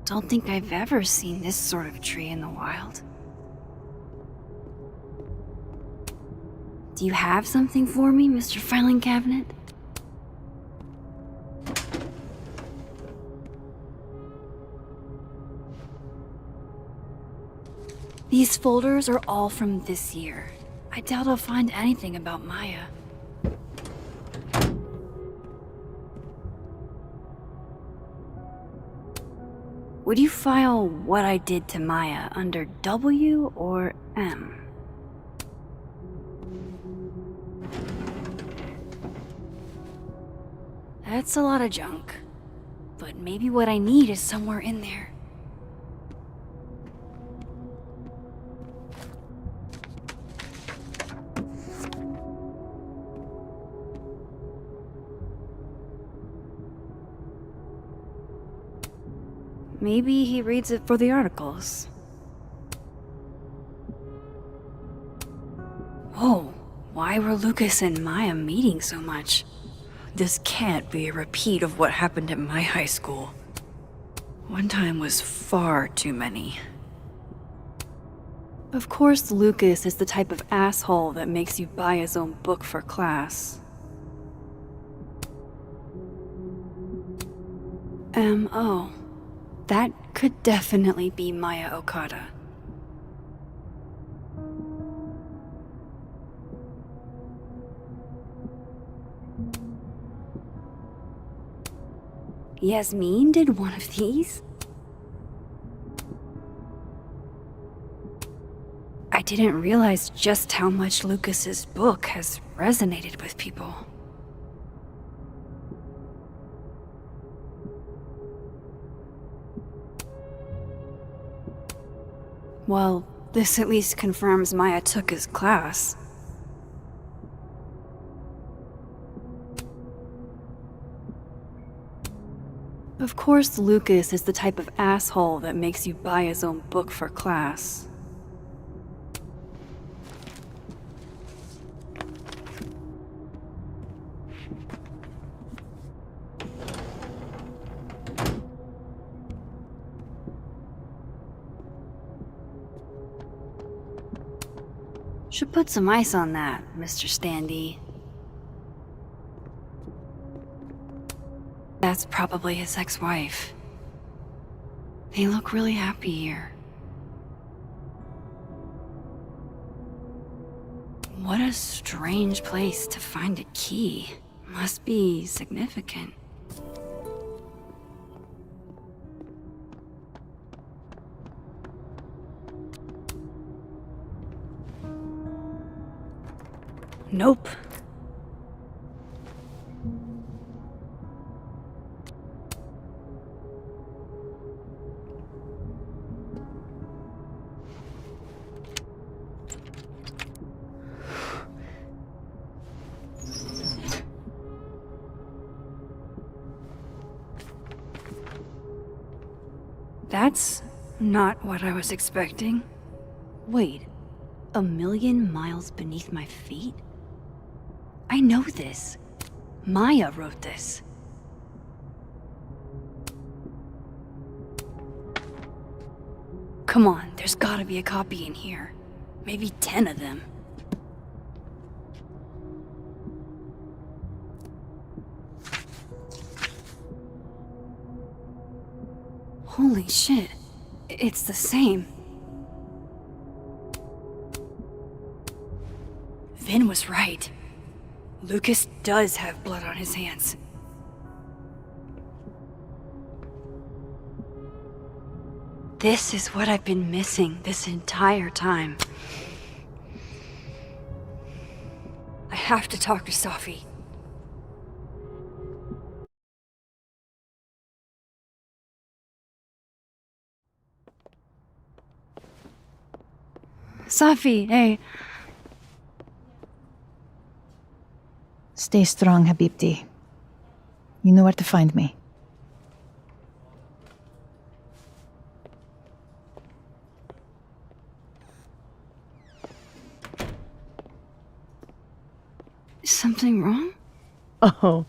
Don't think I've ever seen this sort of tree in the wild. Do you have something for me, Mr. Filing Cabinet? These folders are all from this year. I doubt I'll find anything about Maya. Would you file what I did to Maya under W or M? That's a lot of junk, but maybe what I need is somewhere in there. Maybe he reads it for the articles. Whoa, why were Lucas and Maya meeting so much? This can't be a repeat of what happened at my high school. One time was far too many. Of course, Lucas is the type of asshole that makes you buy his own book for class. M.O. That could definitely be Maya Okada. Yasmin did one of these? I didn't realize just how much Lucas's book has resonated with people. Well, this at least confirms Maya took his class. Of course, Lucas is the type of asshole that makes you buy his own book for class. Should put some ice on that, Mr. Standy. That's probably his ex-wife. They look really happy here. What a strange place to find a key. Must be significant. Nope. That's not what I was expecting. Wait, 1,000,000 miles beneath my feet? I know this. Maya wrote this. Come on, there's gotta be a copy in here. Maybe 10 of them. Holy shit, it's the same. Vin was right. Lucas does have blood on his hands. This is what I've been missing this entire time. I have to talk to Safi. Safi, hey. Stay strong, Habibti. You know where to find me. Is something wrong? Oh,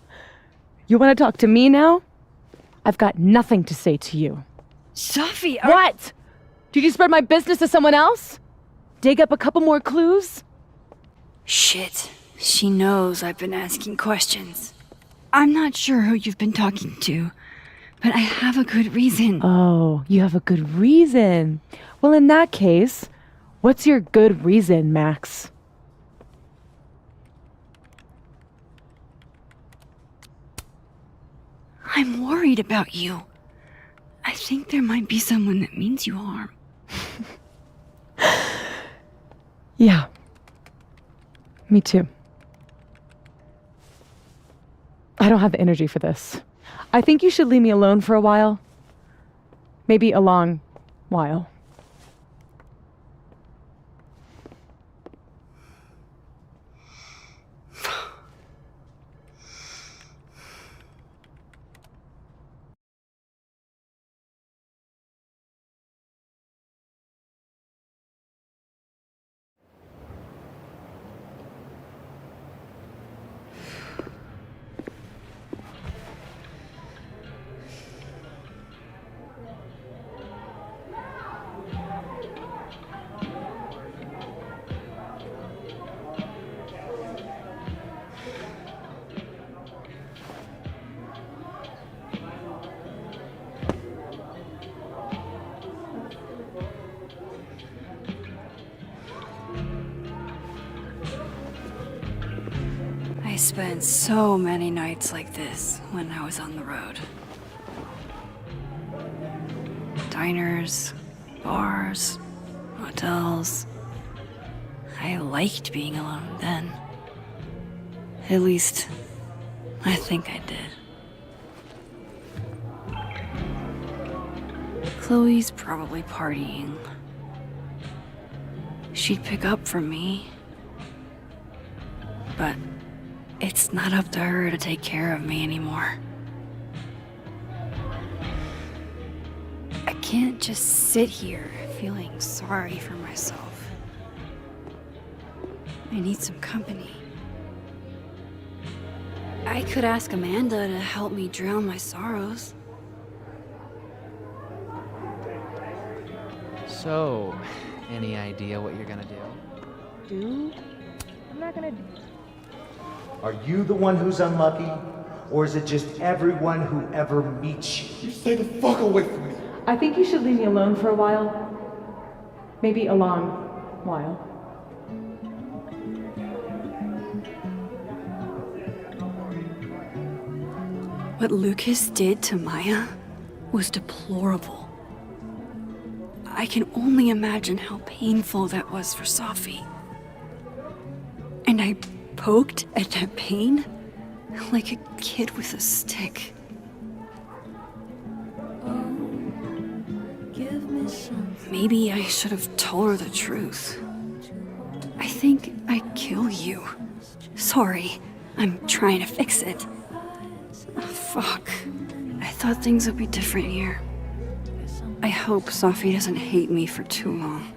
you want to talk to me now? I've got nothing to say to you. Safi, What? Did you spread my business to someone else? Dig up a couple more clues? Shit. She knows I've been asking questions. I'm not sure who you've been talking to, but I have a good reason. Oh, you have a good reason. Well, in that case, what's your good reason, Max? I'm worried about you. I think there might be someone that means you harm. Yeah. Me too. I don't have the energy for this. I think you should leave me alone for a while. Maybe a long while. I spent so many nights like this when I was on the road. Diners, bars, hotels. I liked being alone then. At least, I think I did. Chloe's probably partying. She'd pick up for me. But it's not up to her to take care of me anymore. I can't just sit here feeling sorry for myself. I need some company. I could ask Amanda to help me drown my sorrows. So, any idea what you're gonna do? Do? I'm not gonna... Are you the one who's unlucky? Or is it just everyone who ever meets you? You stay the fuck away from me! I think you should leave me alone for a while. Maybe a long while. What Lucas did to Maya was deplorable. I can only imagine how painful that was for Safi. And I poked at that pain like a kid with a stick. Maybe I should have told her the truth. I think I'd kill you. Sorry, I'm trying to fix it. Oh, fuck. I thought things would be different here. I hope Safi doesn't hate me for too long.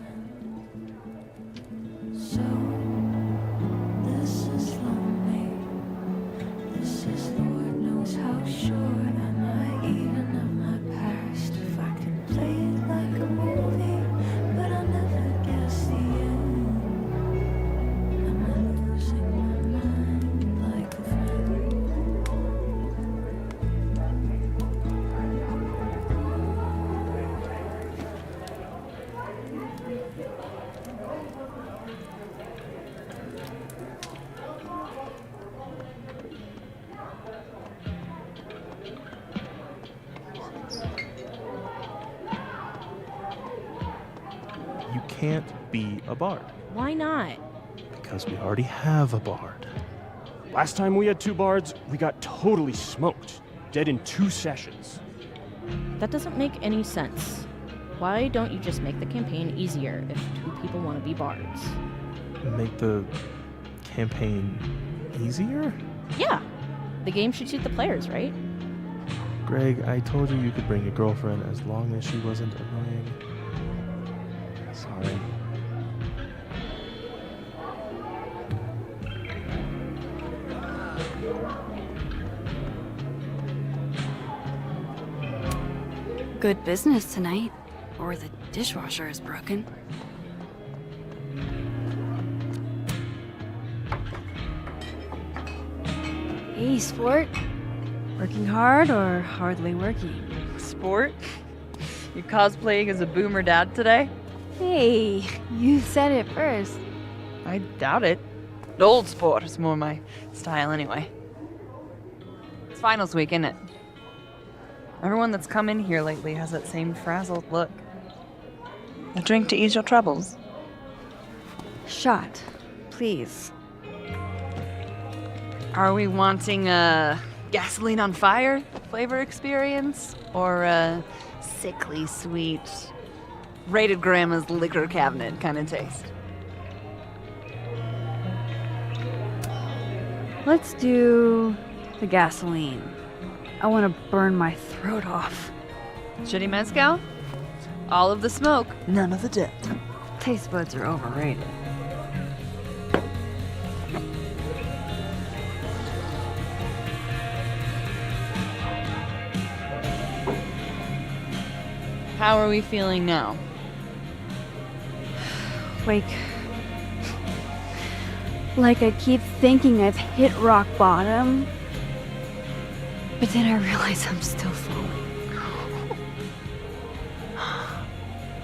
can't be a bard. Why not? Because we already have a bard. Last time we had 2 bards, we got totally smoked. Dead in 2 sessions. That doesn't make any sense. Why don't you just make the campaign easier if 2 people want to be bards? Make the campaign easier? Yeah. The game should suit the players, right? Greg, I told you could bring your girlfriend as long as she wasn't annoying. Sorry. Good business tonight, or the dishwasher is broken. Hey, sport. Working hard or hardly working? Sport? You cosplaying as a boomer dad today? Hey, you said it first. I doubt it. Old sport is more my style anyway. It's finals week, isn't it? Everyone that's come in here lately has that same frazzled look. A drink to ease your troubles. Shot, please. Are we wanting a gasoline on fire flavor experience? Or a sickly sweet, rated grandma's liquor cabinet kind of taste? Let's do the gasoline. I want to burn my throat off. Shitty mezcal? All of the smoke, none of the dip. Taste buds are overrated. How are we feeling now? Like I keep thinking I've hit rock bottom, but then I realize I'm still falling.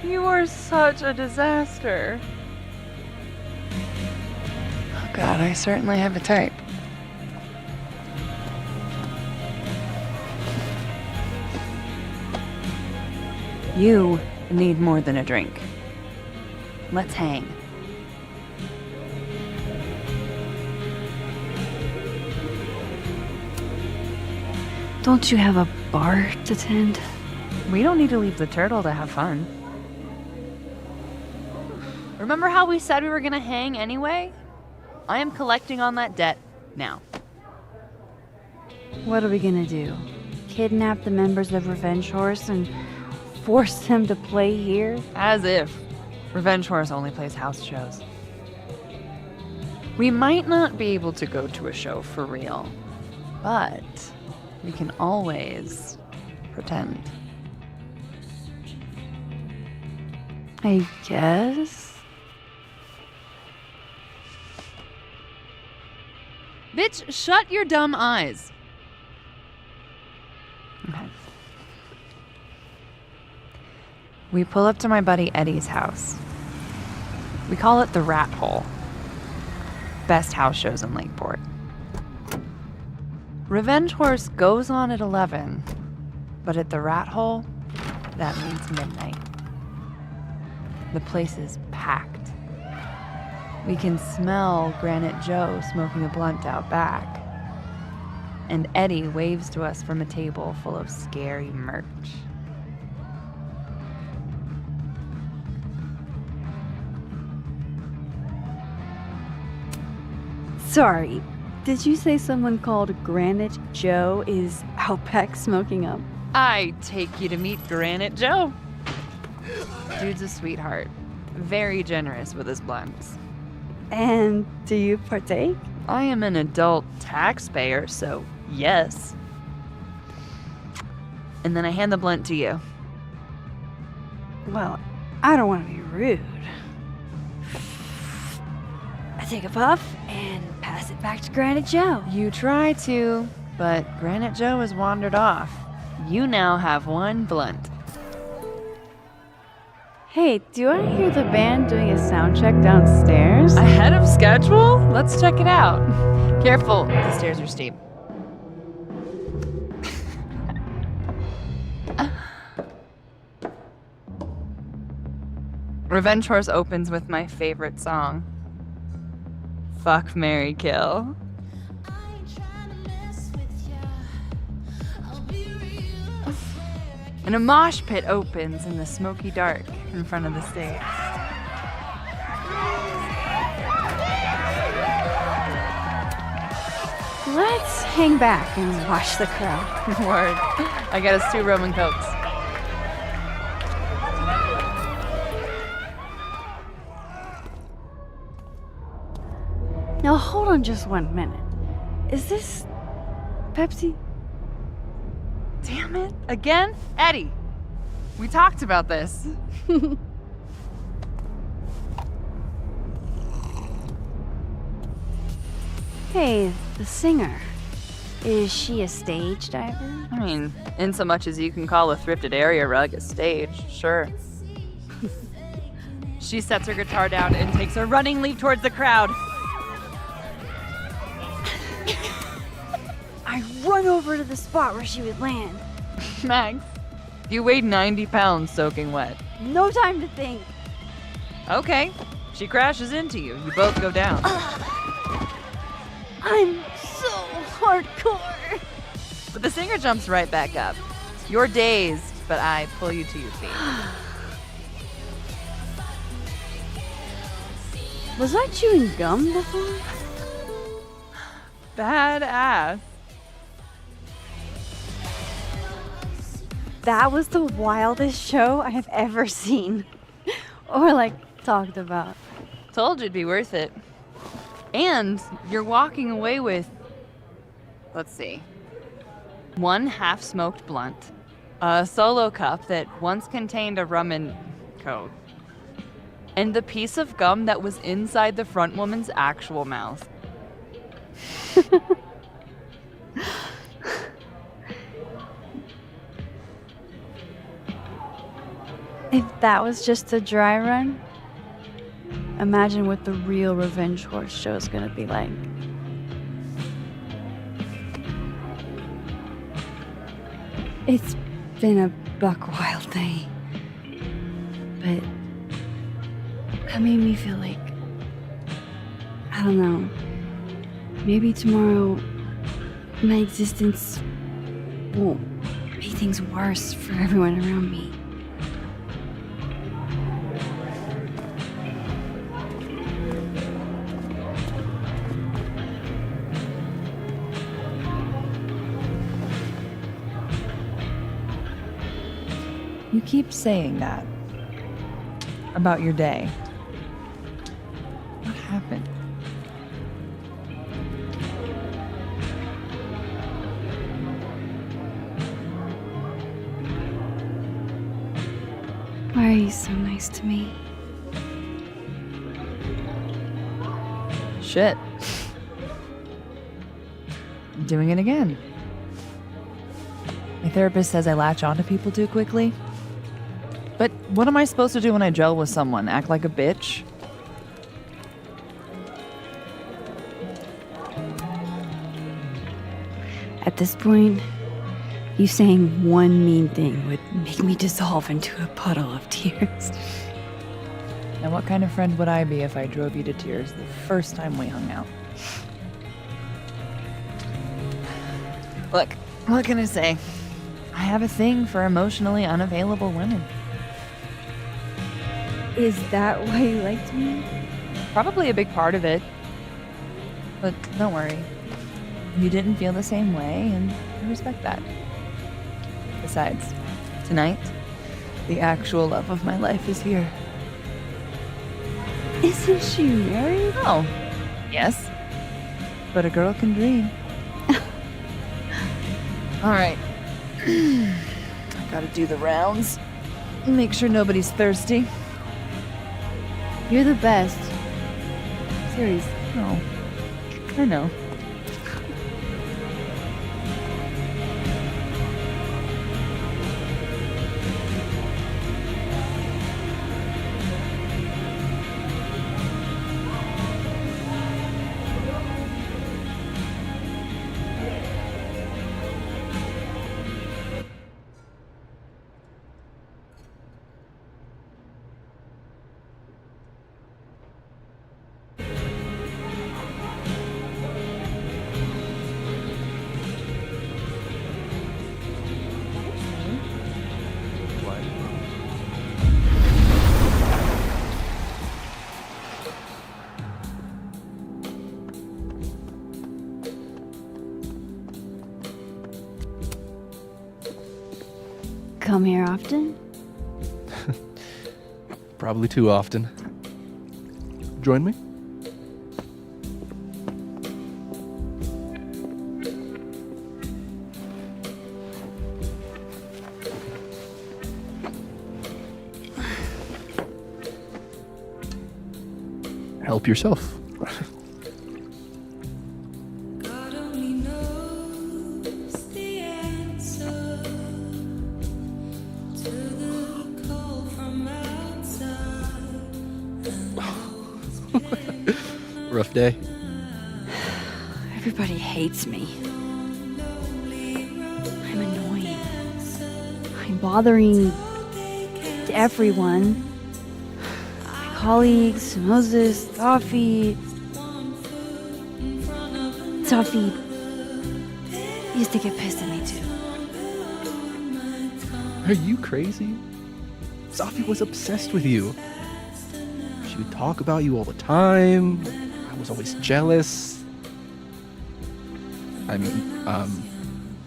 You are such a disaster. Oh God, I certainly have a type. You need more than a drink. Let's hang. Don't you have a bar to tend? We don't need to leave the turtle to have fun. Remember how we said we were gonna hang anyway? I am collecting on that debt now. What are we gonna do? Kidnap the members of Revenge Horse and force them to play here? As if. Revenge Horse only plays house shows. We might not be able to go to a show for real, but we can always pretend. I guess. Bitch, shut your dumb eyes. Okay. We pull up to my buddy Eddie's house. We call it the Rat Hole. Best house shows in Lakeport. Revenge Horse goes on at 11, but at the Rat Hole, that means midnight. The place is packed. We can smell Granite Joe smoking a blunt out back. And Eddie waves to us from a table full of scary merch. Sorry, did you say someone called Granite Joe is out back smoking up? I take you to meet Granite Joe. Dude's a sweetheart. Very generous with his blunts. And do you partake? I am an adult taxpayer, so yes. And then I hand the blunt to you. Well, I don't want to be rude. I take a puff and pass it back to Granite Joe. You try to, but Granite Joe has wandered off. You now have one blunt. Hey, do I hear the band doing a sound check downstairs? Ahead of schedule? Let's check it out. Careful, the stairs are steep. Revenge Horse opens with my favorite song. Fuck, Marry, Kill. And a mosh pit opens in the smoky dark in front of the stage. Let's hang back and watch the crowd. Word. I got us 2 Roman Cokes. Now hold on just 1 minute. Is this Pepsi? Damn it. Again? Eddie, we talked about this. Hey, the singer. Is she a stage diver? I mean, in so much as you can call a thrifted area rug a stage, sure. She sets her guitar down and takes a running leap towards the crowd. I run over to the spot where she would land. Max, you weighed 90 pounds soaking wet. No time to think. Okay, she crashes into you. You both go down. I'm so hardcore. But the singer jumps right back up. You're dazed, but I pull you to your feet. Was I chewing gum before? Badass. That was the wildest show I have ever seen. Or talked about. Told you it'd be worth it. And you're walking away with, let's see, 1 half-smoked blunt, a solo cup that once contained a rum and coke, and the piece of gum that was inside the front woman's actual mouth. If that was just a dry run, imagine what the real Revenge Horse show is gonna be like. It's been a buck wild day, but that made me feel like, I don't know, maybe tomorrow my existence won't make things worse for everyone around me. You keep saying that about your day. What happened? Why are you so nice to me? Shit. I'm doing it again. My therapist says I latch onto people too quickly. But what am I supposed to do when I gel with someone? Act like a bitch? At this point, you saying one mean thing would make me dissolve into a puddle of tears. And what kind of friend would I be if I drove you to tears the first time we hung out? Look, what can I say? I have a thing for emotionally unavailable women. Is that why you liked me? Probably a big part of it. But don't worry. You didn't feel the same way, and I respect that. Besides, tonight, the actual love of my life is here. Isn't she married? Oh, yes. But a girl can dream. All right. I gotta do the rounds. Make sure nobody's thirsty. You're the best. Seriously. Oh, I know. come here often? Probably too often. Join me? Help yourself. Rough day. Everybody hates me. I'm annoying. I'm bothering everyone. My colleagues, Moses, Safi. Safi used to get pissed at me too. Are you crazy? Safi was obsessed with you. She would talk about you all the time. I was always jealous. I mean,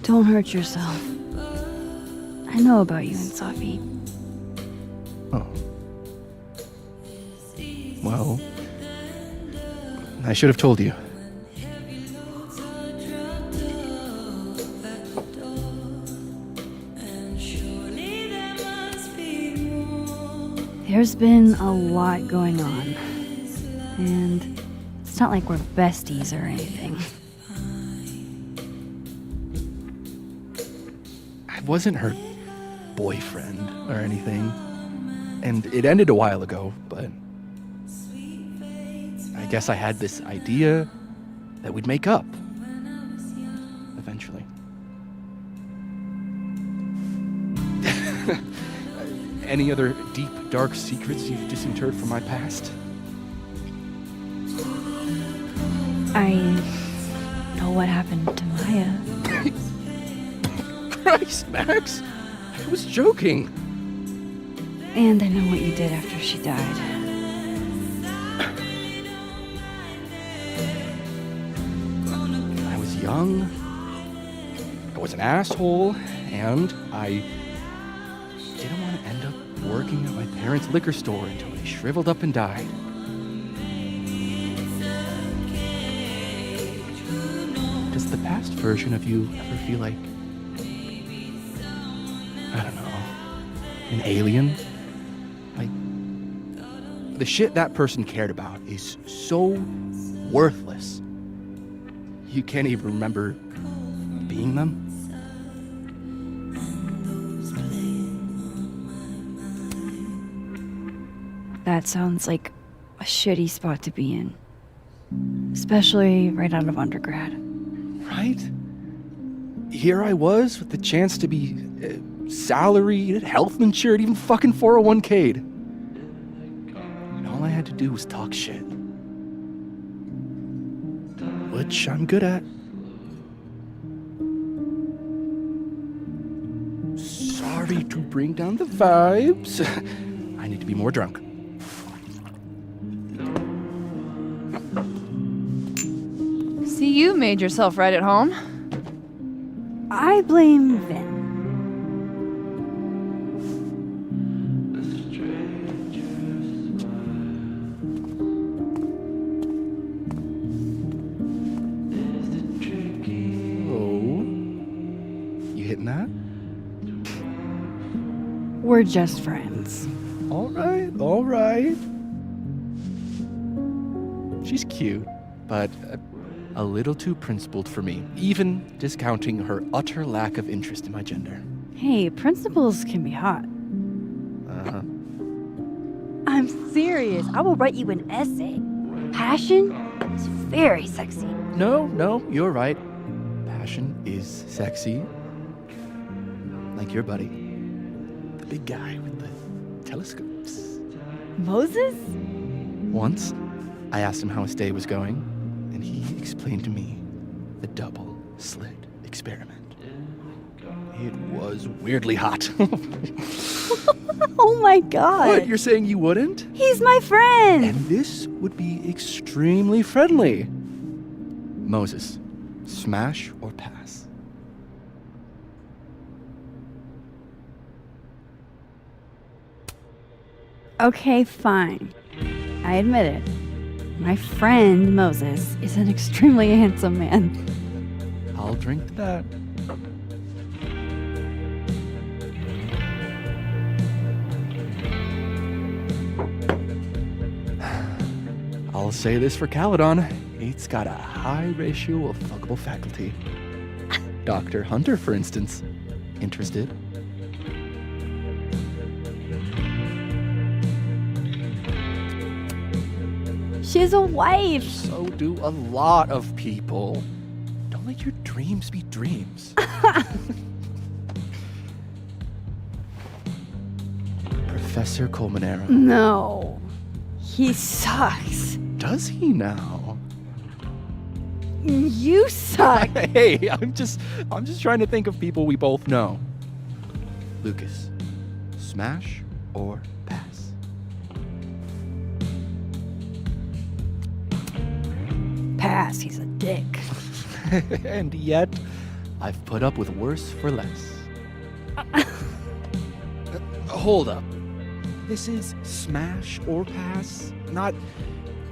Don't hurt yourself. I know about you and Safi. Oh. Well, I should have told you. There's been a lot going on. And it's not like we're besties or anything. I wasn't her boyfriend or anything. And it ended a while ago, but I guess I had this idea that we'd make up. Eventually. Any other deep, dark secrets you've disinterred from my past? I know what happened to Maya. Christ, Max! I was joking. And I know what you did after she died. I was young. I was an asshole, and I didn't want to end up working at my parents' liquor store until they shriveled up and died. Does the past version of you ever feel like, I don't know, an alien? Like, the shit that person cared about is so worthless. You can't even remember being them. That sounds like a shitty spot to be in. Especially right out of undergrad. Right? Here I was with the chance to be salaried, health insured, even fucking 401k'd. And all I had to do was talk shit. Which I'm good at. Sorry to bring down the vibes. I need to be more drunk. See, you made yourself right at home. I blame Vin. Oh. You hitting that? We're just friends. All right. She's cute, but a little too principled for me, even discounting her utter lack of interest in my gender. Hey, principals can be hot. Uh-huh. I'm serious. I will write you an essay. Passion is very sexy. No, you're right. Passion is sexy. Like your buddy. The big guy with the telescopes. Moses? Once, I asked him how his day was going, and he explained to me the double slit experiment. It was weirdly hot. Oh my god. What, you're saying you wouldn't? He's my friend. And this would be extremely friendly. Moses, smash or pass? Okay, fine. I admit it. My friend Moses is an extremely handsome man. I'll drink to that. I'll say this for Caledon. It's got a high ratio of fuckable faculty. Dr. Hunter, for instance. Interested? She's a wife. So do a lot of people. Don't let your dreams be dreams. Professor Colmenero. No. He sucks. Does he now? You suck. Hey, I'm just trying to think of people we both know. Lucas, smash or pass? Pass, he's a dick. And yet, I've put up with worse for less. Hold up. This is smash or pass, not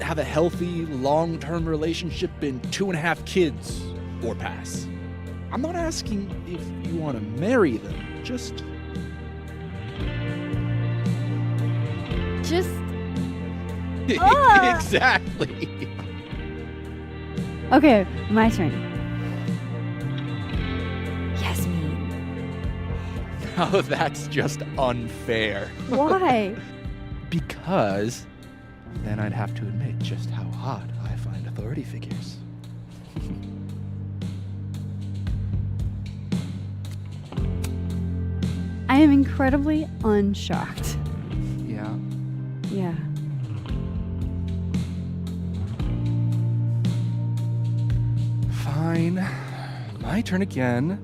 have a healthy, long-term relationship and 2.5 kids or pass. I'm not asking if you want to marry them, just... Exactly. Okay, my turn. Yasmin. Oh, that's just unfair. Why? Because then I'd have to admit just how hot I find authority figures. I am incredibly unshocked. Yeah. Yeah. Fine. My turn again.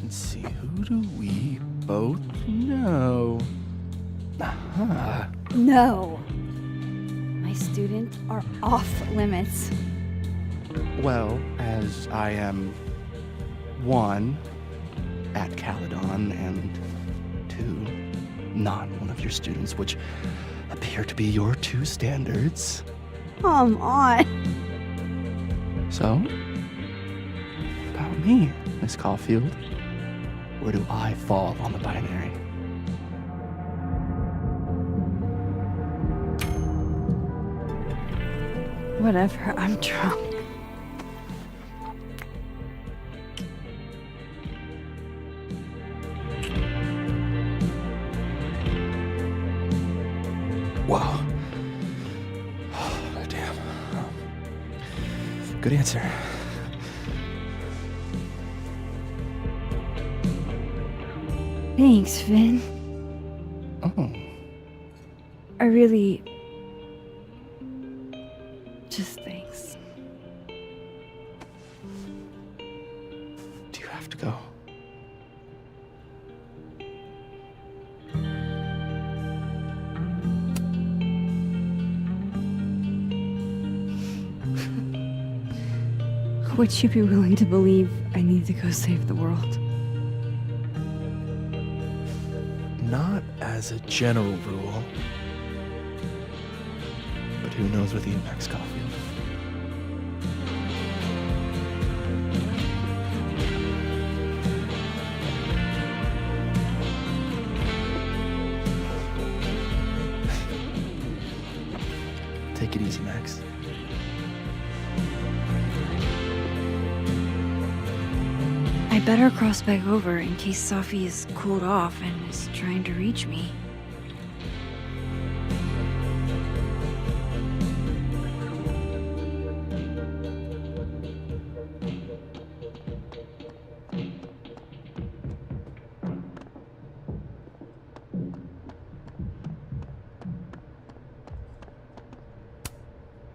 Let's see, who do we both know? Aha. No. My students are off limits. Well, as I am 1 at Caledon and 2 not one of your students, which appear to be your 2 standards. Come on. So, about me, Miss Caulfield. Where do I fall on the binary? Whatever, I'm drunk. Whoa. Oh, damn. Good answer. Thanks, Finn. Oh. I really... just thanks. Do you have to go? Would you be willing to believe I need to go save the world? Not as a general rule. But who knows with you, Max Caulfield? Take it easy, Max. I better cross back over in case Safi is cooled off and is trying to reach me.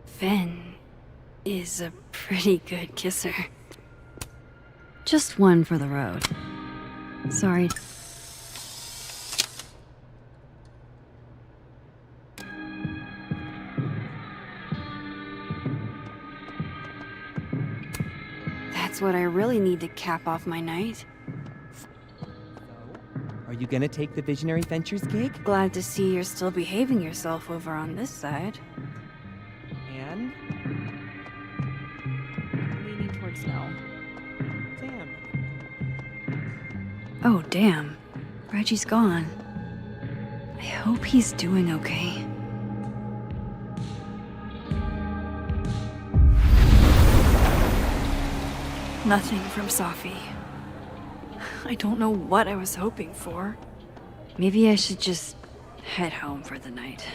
Finn is a pretty good kisser. Just one for the road. Sorry. That's what I really need to cap off my night. Are Are you gonna take the Visionary Ventures gig? Glad to see you're still behaving yourself over on this side. And? I'm leaning towards no. Damn. Oh, damn. Reggie's gone. I hope he's doing okay. Nothing from Safi. I don't know what I was hoping for. Maybe I should just head home for the night.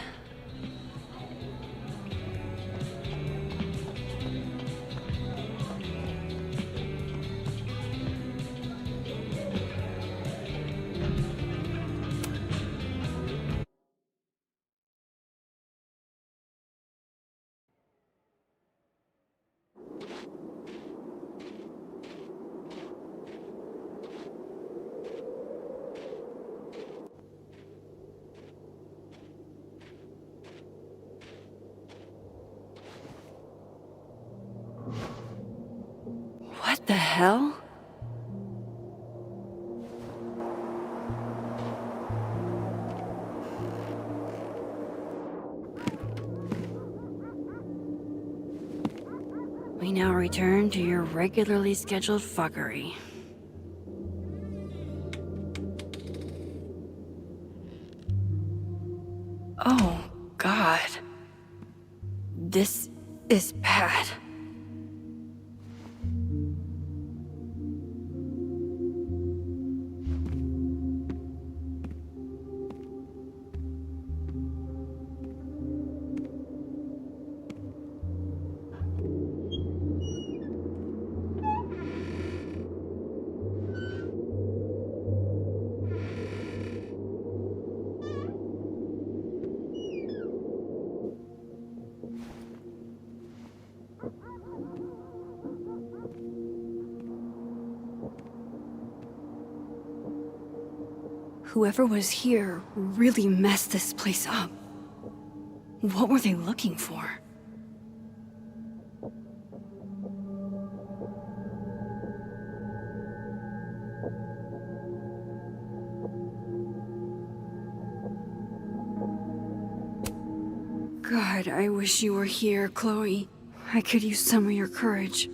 What the hell? We now return to your regularly scheduled fuckery. Oh, God. This is bad. Whoever was here really messed this place up. What were they looking for? God, I wish you were here, Chloe. I could use some of your courage.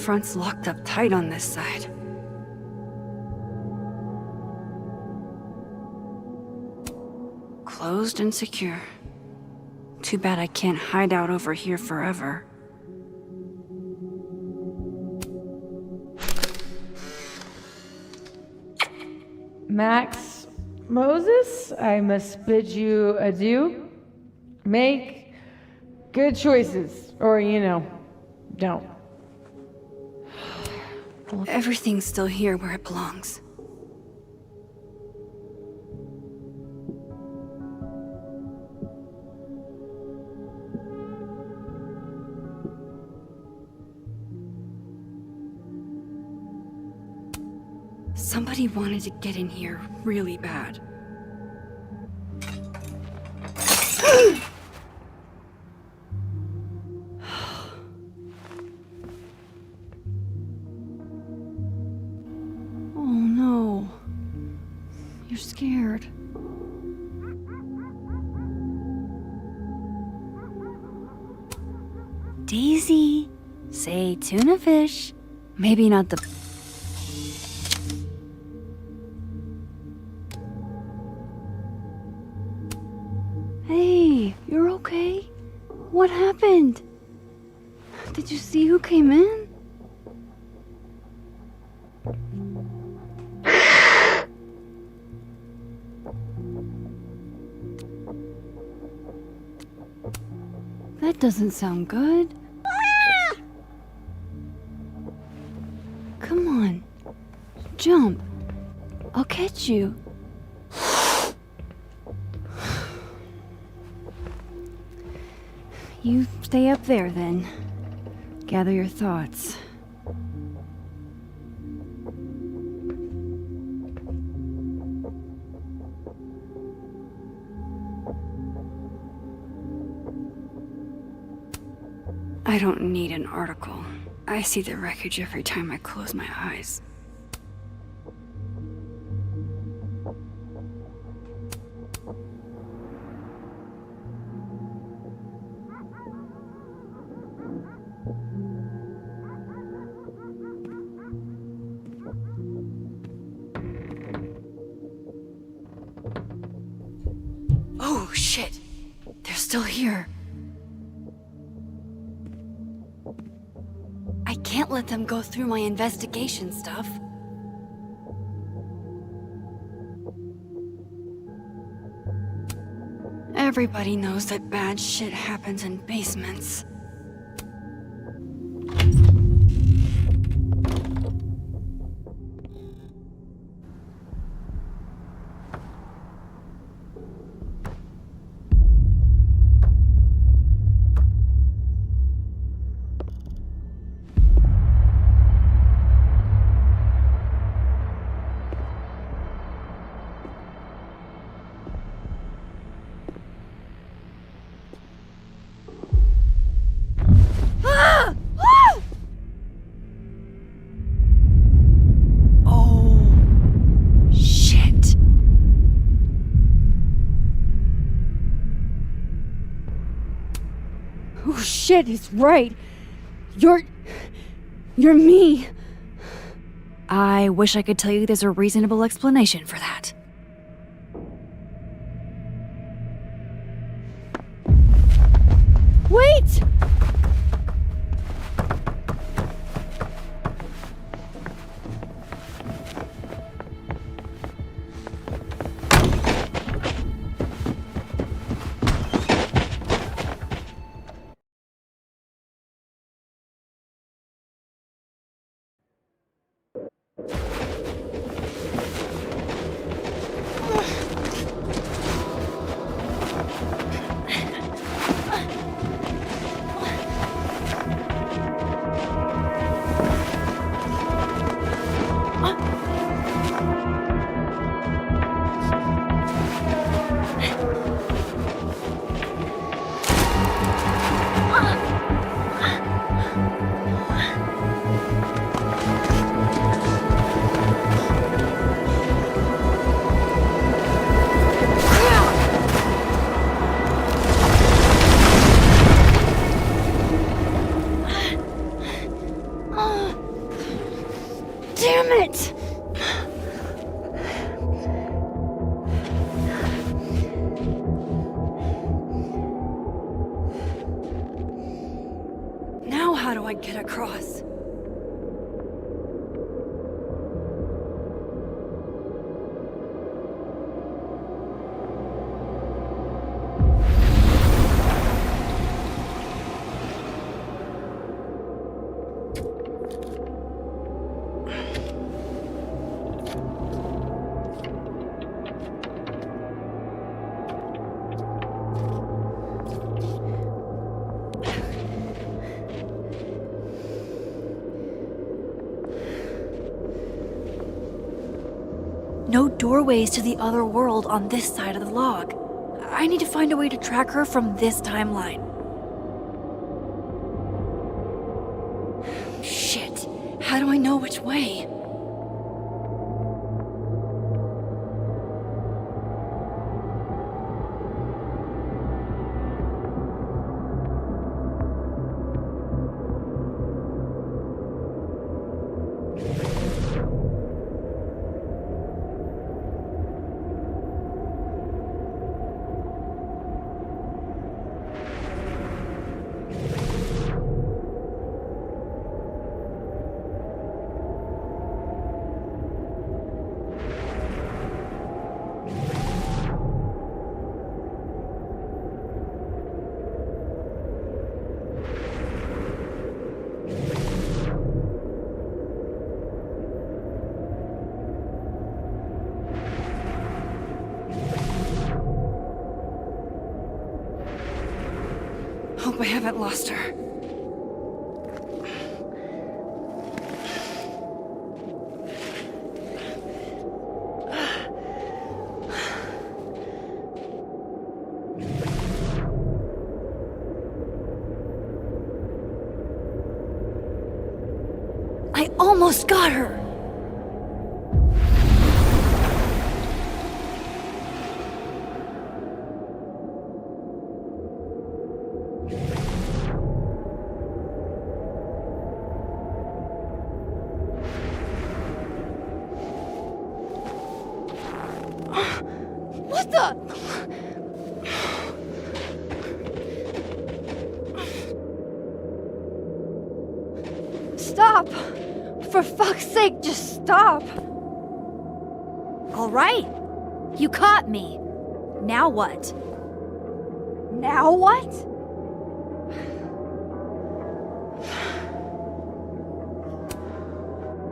Front's locked up tight on this side. Closed and secure. Too bad I can't hide out over here forever. Max Moses, I must bid you adieu. Make good choices, or, don't. Everything's still here where it belongs. Somebody wanted to get in here really bad. Oh no. You're scared. Daisy, say tuna fish. Maybe not the... Hey, you're okay? What happened? Did you see who came in? That doesn't sound good. Come on. Jump. I'll catch you. You stay up there then. Gather your thoughts. I don't need an article. I see the wreckage every time I close my eyes. Oh, shit! They're still here. I can't let them go through my investigation stuff. Everybody knows that bad shit happens in basements. Oh shit, he's right. You're me. I wish I could tell you there's a reasonable explanation for that. Wait! Damn it! Now how do I get across? no doorways to the other world on this side of the log. I need to find a way to track her from this timeline. Shit, how do I know which way? Hope I haven't lost her. I almost got her! What the? Stop! For fuck's sake, just stop! All right. You caught me. Now what? Now what?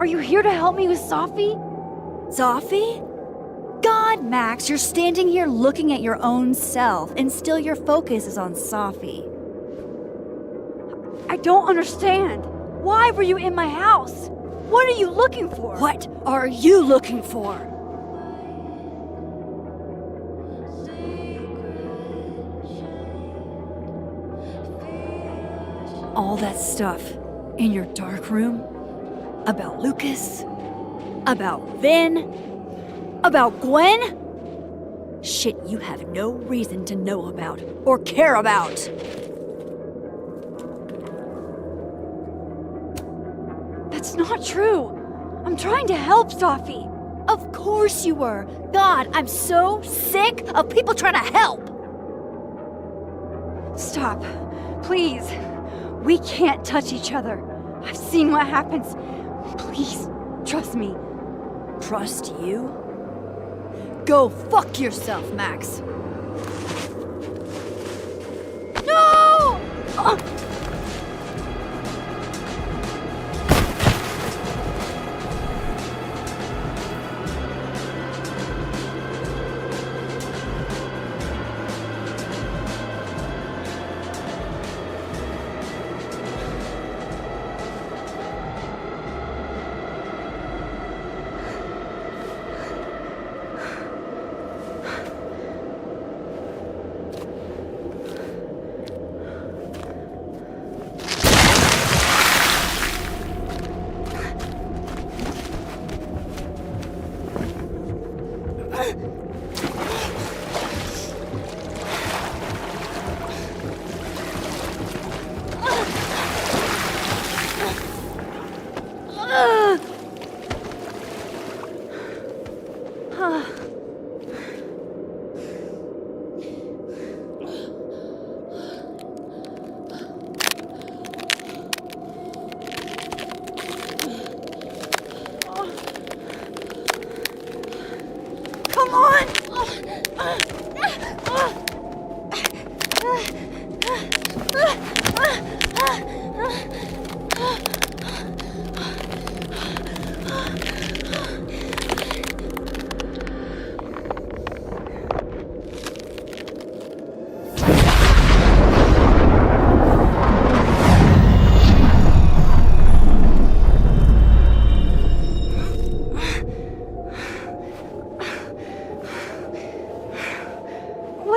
Are you here to help me with Sophie? Sophie? God, Max, you're standing here looking at your own self, and still your focus is on Sophie. I don't understand. Why were you in my house? What are you looking for? What are you looking for? All that stuff in your dark room about Lucas, about Vin, about Gwen? Shit you have no reason to know about or care about. That's not true. I'm trying to help Sophie. Of course you were. God, I'm so sick of people trying to help. Stop. Please. We can't touch each other. I've seen what happens. Please, trust me. Trust you? Go fuck yourself, Max. No! Come on!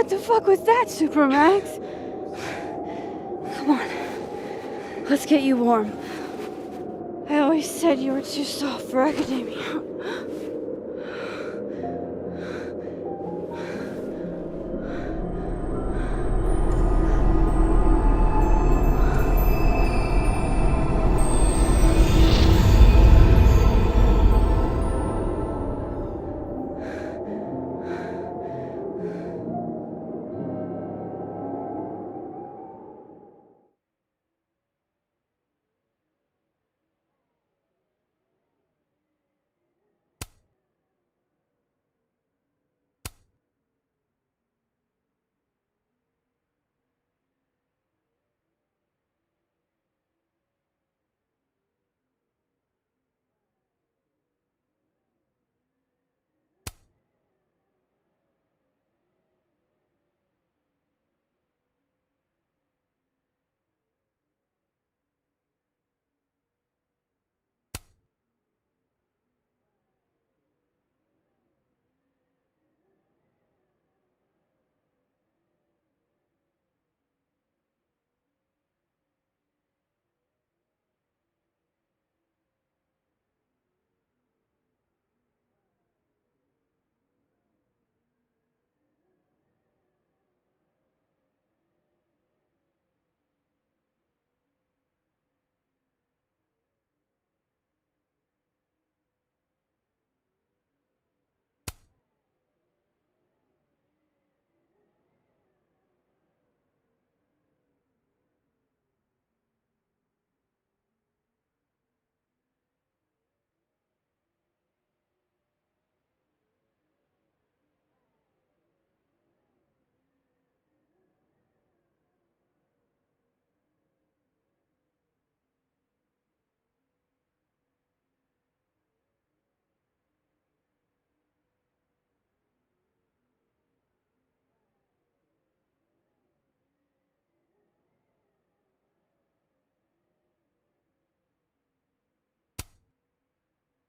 What the fuck was that, Supermax? Come on. Let's get you warm. I always said you were too soft for academia.